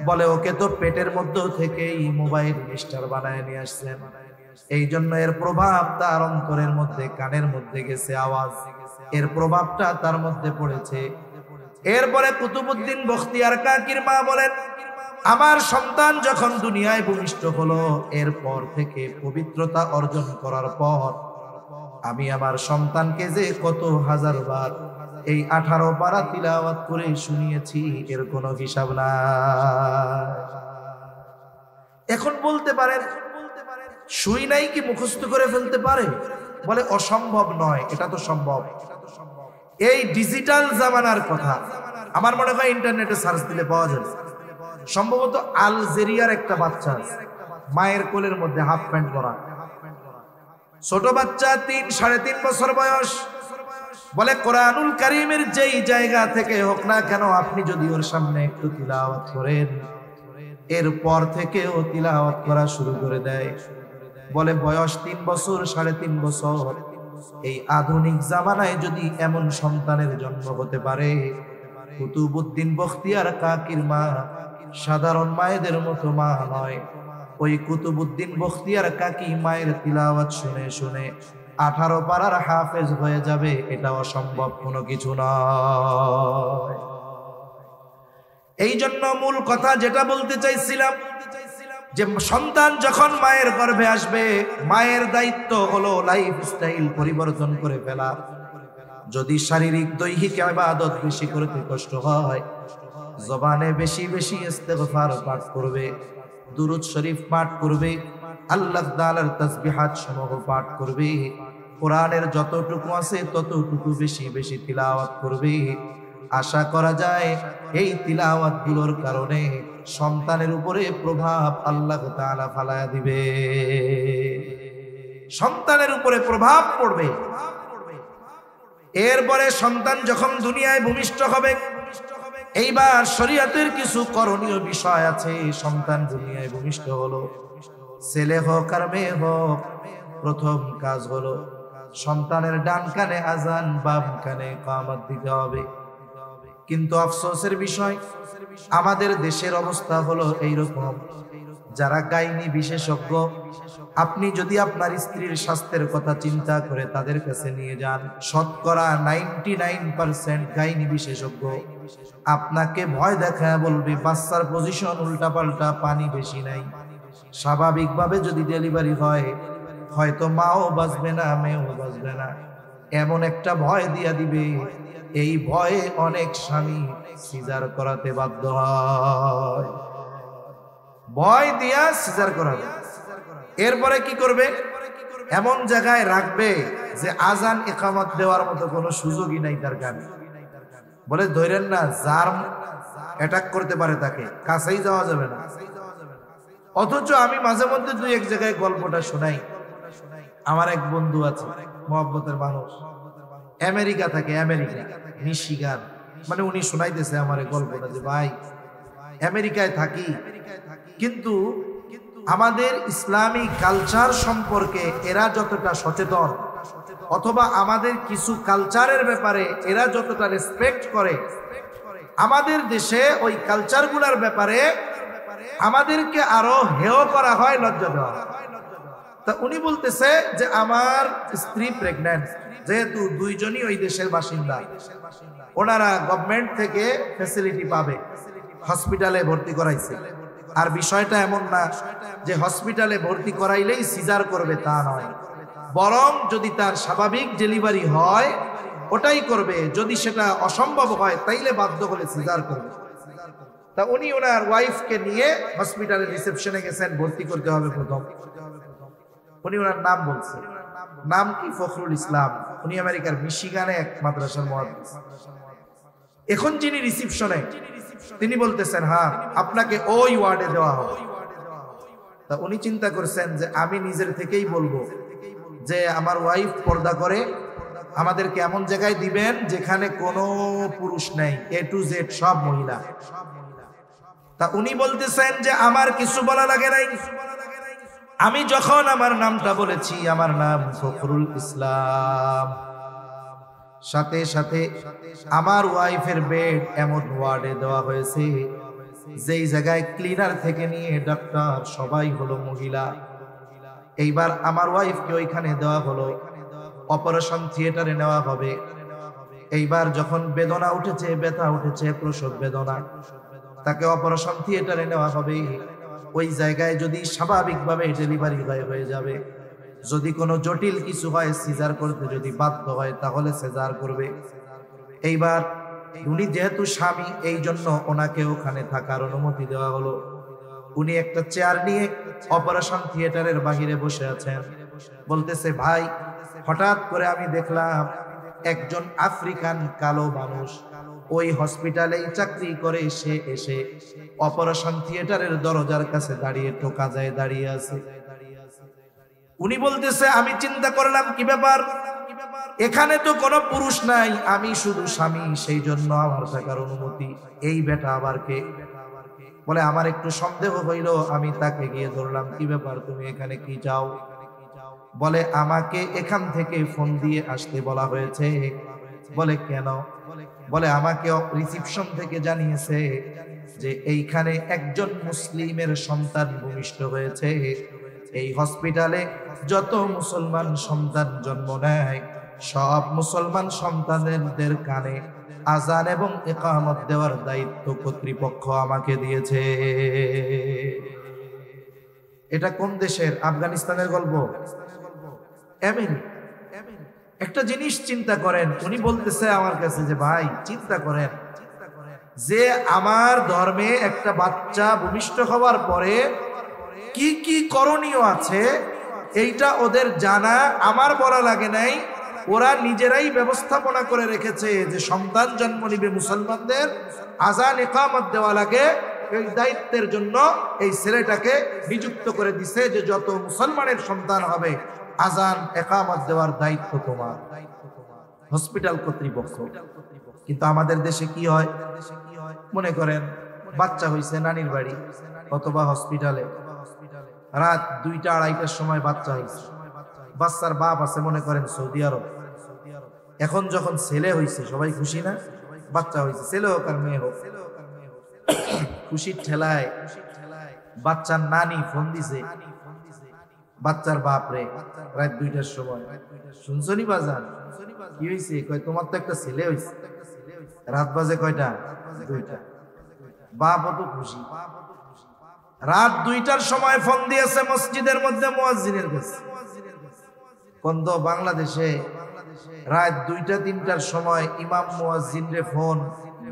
বলে, ওকে তো পেটের মধ্যে থেকেই মোবাইল মিস্টার বানায় নিয়ে আসছেন, এই জন্য এর প্রভাব তার অন্তরের মধ্যে, কানের মধ্যে গেছে আওয়াজ, এর প্রভাবটা তার মধ্যে পড়েছে। এরপরে কুতুবউদ্দিন বখতিয়ার কাকির মা বলেন, আমার সন্তান যখন দুনিয়ায় ভূমিষ্ঠ হলো, এরপর থেকে পবিত্রতা অর্জন করার পর আমি আমার সন্তানকে যে কত হাজারবার এই 18 পারা তিলাওয়াত করে শুনিয়েছি, এর কোনো হিসাব নাই। এখন বলতে পারেন, শুই নাই কি মুখস্থ করে ফেলতে পারে? বলে, অসম্ভব নয়, এটা তো সম্ভব। এই ডিজিটাল জামানার কথা, আমার মনে হয় ইন্টারনেটে সার্চ দিলে পাওয়া যাবে। সম্ভবত আলজেরিয়ার একটা বাচ্চা, মায়ের কোলের মধ্যে হাফ প্যান্ট পরা, ছোট বাচ্চা, 3-3.5 বছর বয়স। বলে, কোরআনুল কারীমের যেই জায়গা থেকে হোক না কেন, আপনি যদি ওর সামনে একটু তিলাওয়াত করেন, এরপর থেকে ও তিলাওয়াত করা শুরু করে দেয়। বলে, বয়স 3 বছর, 3.5 বছর, এই আধুনিক জামানায় যদি এমন সন্তানের জন্ম হতে পারে, কুতুবউদ্দিন বখতিয়ার কাকির মা সাধারণ মায়েদের মতো মা নয়। ওই কুতুবউদ্দিন বখতিয়ার কাকি মায়ের তিলাওয়াত শুনে শুনে 18 পারার হাফেজ হয়ে যাবে, এটা অসম্ভব কোনো কিছু নয়। এই জন্য মূল কথা যেটা বলতে চাইছিলাম, যে সন্তান যখন মায়ের গর্ভে আসবে, মায়ের দায়িত্ব হলো লাইফস্টাইল পরিবর্তন করে ফেলা। যদি শারীরিক দৈহিক ইবাদত বেশি করতে কষ্ট হয়, জবানে বেশি বেশি ইস্তেগফার পাঠ করবে, দুরূদ শরীফ পাঠ করবে, আল্লাহ তাআলার তাসবিহাত সমূহ পাঠ করবে, কোরআনের যতটুকু আছে ততটুকু বেশি বেশি তিলাওয়াত করবে। আশা করা যায় এই তিলাওয়াত গুলোর কারণে সন্তানের উপরে প্রভাব আল্লাহ তাআলা ফালায়া দিবে, সন্তানের উপরে প্রভাব পড়বে। এরপরে সন্তান যখন দুনিয়ায় ভূমিষ্ঠ হবে, এইবার শরীয়তের কিছু করণীয় বিষয় আছে। সন্তান দুনিয়ায় ভূমিষ্ঠ হলো, ছেলে হোক আর মেয়ে হোক, প্রথম কাজ হলো সন্তানের ডান কানে আজান, বাম কানে ইকামত দিতে হবে। কিন্তু আফসোসের বিষয়, আমাদের দেশের অবস্থা হলো এইরকম, যারা গাইনি বিশেষজ্ঞ, আপনি যদি আপনার স্ত্রীর স্বাস্থ্যের কথা চিন্তা করে তাদের কাছে নিয়ে যান, শতকরা 99% গাইনি বিশেষজ্ঞ আপনাকে ভয় দেখায় বলবে বাচ্চার পজিশন উল্টাপাল্টা, পানি বেশি নাই, স্বাভাবিকভাবে যদি ডেলিভারি হয় হয়তো মাও বাঁচবে না, মেয়েও বাঁচবে না, এমন একটা ভয় দিয়া দিবে। এই ভয়ে অনেক স্বামী সিজার করাতে বাধ্য হয়, ভয় দিয়া সিজার করাবে। এরপরে কি করবে? এমন জায়গায় রাখবে যে আজান ইকামত দেওয়ার মতো কোনো সুযোগই নাই তার কানে। বলে ধরেন না জার্ম অ্যাটাক করতে পারে, তাকে কাছেই যাওয়া যাবে না। অথচ আমি মাঝে মধ্যে দুই এক জায়গায় গল্পটা শোনাই। আমার এক বন্ধু আছে, মহব্বতের মানুষ, আমেরিকা থাকে, আমেরিকা মিশিগান, মানে উনি শোনাইতেছে আমার এই গল্পটা যে ভাই আমেরিকায় থাকি, কিন্তু আমাদের ইসলামী কালচার সম্পর্কে এরা যতটা সচেতন, অথবা আমাদের কিছু কালচারের ব্যাপারে এরা যতটা রেসপেক্ট করে, আমাদের দেশে ওই কালচারগুলোর ব্যাপারে আমাদেরকে আরো হেয় করা হয়, লজ্জা দেওয়া হয়। তা উনি বলতেছে যে আমার স্ত্রী প্রেগন্যান্ট, যেহেতু দুইজনই ওই দেশের বাসিন্দা, ওনারা গভর্নমেন্ট থেকে ফ্যাসিলিটি পাবে, হসপিটালে ভর্তি করাইছে। আর বিষয়টা এমন না যে হসপিটালে ভর্তি করাইলেই সিজার করবে, তা নয়, বরং যদি তার স্বাভাবিক ডেলিভারি হয় ওটাই করবে, যদি সেটা অসম্ভব হয় তাইলে বাধ্য হলে সিজার করবে। তা উনি ওনার ওয়াইফকে নিয়ে হসপিটালের রিসেপশনে গেছেন, ভর্তি করতে হবে প্রথম। উনি ওনার নাম বলছে, নাম কি? ফখরুল ইসলাম। উনি আমেরিকার মিশিগানে এক মাদ্রাসার মুহাদ্দিস। এখন যিনি রিসেপশনে, তিনি বলতেছেন হ্যাঁ আপনাকে ওই ওয়ার্ডে দেওয়া হবে। তা উনি চিন্তা করছেন যে আমি নিজের থেকেই বলবো যে আমার ওয়াইফ পর্দা করে, আমাদেরকে এমন জায়গায় দিবেন যেখানে কোনো পুরুষ নেই, A to Z সব মহিলা। তা উনি বলতেছেন যে আমার কিছু বলা লাগে নাই, আমি যখন আমার নামটা বলেছি, আমার নাম ফখরুল ইসলাম, সাথে সাথে আমার ওয়াইফের বেড এমন ওয়ার্ডে দেওয়া হয়েছে যেই জায়গায় ক্লিনার থেকে নিয়ে ডাক্তার সবাই হলো মহিলা। এইবার আমার ওয়াইফকে ওইখানে দেওয়া হলো, অপারেশন থিয়েটারে নেওয়া হবে। এইবার যখন বেদনা উঠেছে, ব্যথা উঠেছে, প্রসব বেদনা, তাকে অপারেশন থিয়েটারে নেওয়া হবে। ওই জায়গায় যদি স্বাভাবিকভাবে ডেলিভারি হয়ে যাবে, যদি কোনো জটিল কিছু হয়, সিজার করতে যদি বাধ্য হয় তাহলে সিজার করবে। এইবার উনি যেহেতু স্বামী, এই জন্য ওনাকে ওখানে থাকার অনুমতি দেওয়া হলো। উনি একটা চেয়ার নিয়ে অপারেশন থিয়েটারের বাহিরে বসে আছেন, বলতেছে ভাই হঠাৎ করে আমি দেখলাম একজন আফ্রিকান কালো মানুষ ওই হসপিটালেই চাকরি করে, সে এসে অপারেশন থিয়েটারের দরজার কাছে দাঁড়িয়ে, টোকা যায় দাঁড়িয়ে আছে। উনি বলতেছে আমি চিন্তা করলাম কি ব্যাপার, এখানে তো কোনো পুরুষ নাই, আমি শুধু স্বামী, সেই জন্য আমার থাকার অনুমতি। এই বেটা আবার কে? বলে আমার একটু সন্দেহ হইল, আমি তাকে গিয়ে ধরলাম, কি ব্যাপার তুমি এখানে কি চাও? বলে আমাকে এখান থেকে ফোন দিয়ে আসতে বলা হয়েছে। বলে কেন? বলে আমাকে রিসেপশন থেকে জানিয়েছে যে এইখানে একজন মুসলিমের সন্তান ভূমিষ্ঠ হয়েছে। এই হসপিটালে যত মুসলমান সন্তান জন্ম নেয় সব মুসলমান সন্তানদের কানে আজান এবং ইকামত দেওয়ার দায়িত্ব কর্তৃপক্ষ আমাকে দিয়েছে। এটা কোন দেশের? আফগানিস্তানের গল্প। একটা জিনিস চিন্তা করেন, উনি বলতেছে আমার কাছে যে ভাই চিন্তা করেন যে আমার ধর্মে একটা বাচ্চা ভূমিষ্ঠ হওয়ার পরে কি কি করণীয় আছে, এইটা ওদের জানা, আমার বলা লাগে নাই। ওরা নিজেরাই ব্যবস্থাপনা করে রেখেছে যে সন্তান জন্ম নিবে মুসলমানদের, আজান ইকামত দেওয়া লাগে। এই দায়িত্বের জন্য এই ছেলেটাকে নিযুক্ত করে দিছে যে যত মুসলমানের সন্তান হবে আজান ইকামত দেওয়ার দায়িত্ব তোমার, হসপিটাল কর্তৃপক্ষ। কিন্তু আমাদের দেশে কি হয়, মনে করেন বাচ্চা হইছে নানির বাড়ি অথবা হসপিটালে, রাত 2টা-2:30টার সময় বাচ্চা হয়েছে, বাচ্চার বাপ আছে মনে করেন সৌদি আরব। এখন যখন ছেলে হইছে সবাই খুশি না, বাচ্চা হইছে, ছেলে হোক আর মেয়ে হোক, খুশির ঠেলায় বাচ্চার নানি ফোন দিছে বাচ্চার বাপ রে রাত 2টার সময়, শুনছনি বাজান কি হয়েছে? কয় তোমার তো একটা ছেলে হয়েছে। রাত বাজে কয়টা? 2টা। বাপ তো খুশি। রাত 2টার সময় ফোন দিয়েছে মসজিদের মধ্যে মুয়াজ্জিনের কাছে। কোন তো বাংলাদেশে রাত 2টা-3টার সময় ইমাম মুয়াজ্জিনরে ফোন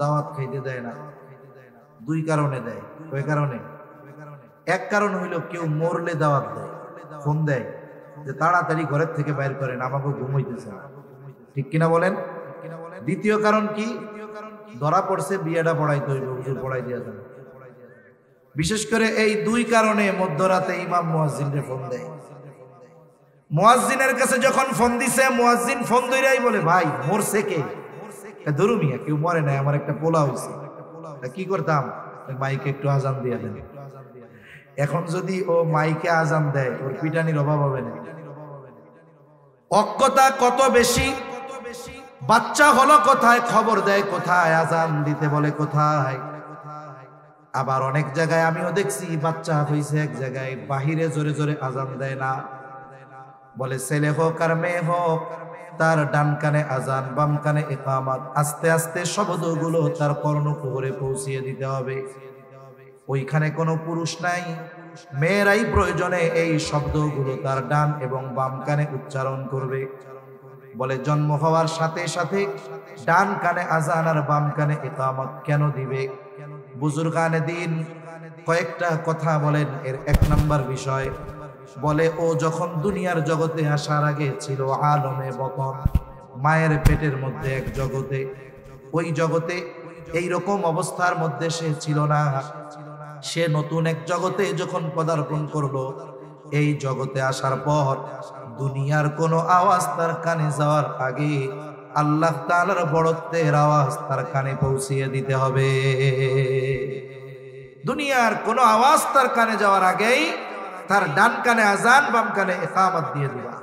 দাওয়াত খাইতে দেয় না। 2 কারণে দেয়। কয় কারণে? এক কারণ হইল কেউ মরলে দাওয়াত দেয়, ফোন দেয় যে তাড়াতাড়ি ঘরের থেকে বাইর করেন, আমাকে ঘুমাইতেছে না। ঠিক কিনা বলেন? দ্বিতীয় কারণ কি? ধরা পড়ছে বিয়েটা পড়াইতে হইবে, হুজুর পড়াই দিয়া যাবে। বিশেষ করে এই 2 কারণে মধ্যরাতে ইমাম মুয়াজ্জিনরে ফোন দেয়। মুয়াজ্জিনের কাছে যখন ফোন দিছে, মুয়াজ্জিন ফোন ধইরাই বলে ভাই মরছে কে? ধরু মিয়া কেউ মরে নাই, আমার একটা পোলা হইছে। কি করতাম? মাইকে একটু আজান দিয়ে দেন। এখন যদি ও মাইকে আজান দেয় ওর পিটানির অভাব হবে না। অজ্ঞতা কত বেশি, বাচ্চা হলো কোথায় খবর দেয় কোথায়, আজান দিতে বলে কোথায়। আবার অনেক জায়গায় আমিও দেখছি বাচ্চা হইছে এক জায়গায়, বাহিরে জোরে জোরে আজান দেয় না, বলে ছেলে হোক আর মেয়ে হোক তার ডান কানে আজান বাম কানে ইকামত, আস্তে আস্তে শব্দগুলো তার কর্ণকুহরে পৌঁছিয়ে দিতে হবে। ওইখানে কোনো পুরুষ নাই, মেয়েরাই প্রয়োজনে এই শব্দগুলো তার ডান এবং বাম কানে উচ্চারণ করবে। বলে জন্ম হওয়ার সাথে সাথে ডান কানে আজান আর বাম কানে ইকামত কেন দিবে? বুজুর্গানে দিন কয়েকটা কথা বলেন। এর 1 নম্বর বিষয় বলে ও যখন দুনিয়ার জগতে আসার আগে ছিল আলমে বতন, মায়ের পেটের মধ্যে এক জগতে, ওই জগতে এই রকম অবস্থার মধ্যে সে ছিল না। সে নতুন এক জগতে যখন পদার্পণ করলো, এই জগতে আসার পর দুনিয়ার কোনো আওয়াজ তার কানে যাওয়ার আগে আল্লাহ তাআলার বড়ত্বের আওয়াজ তার কানে পৌঁছিয়ে দিতে হবে। দুনিয়ার কোনো আওয়াজ তার কানে যাওয়ার আগেই তার ডান কানে আজান বাম কানে ইকামত দিয়ে দিবা।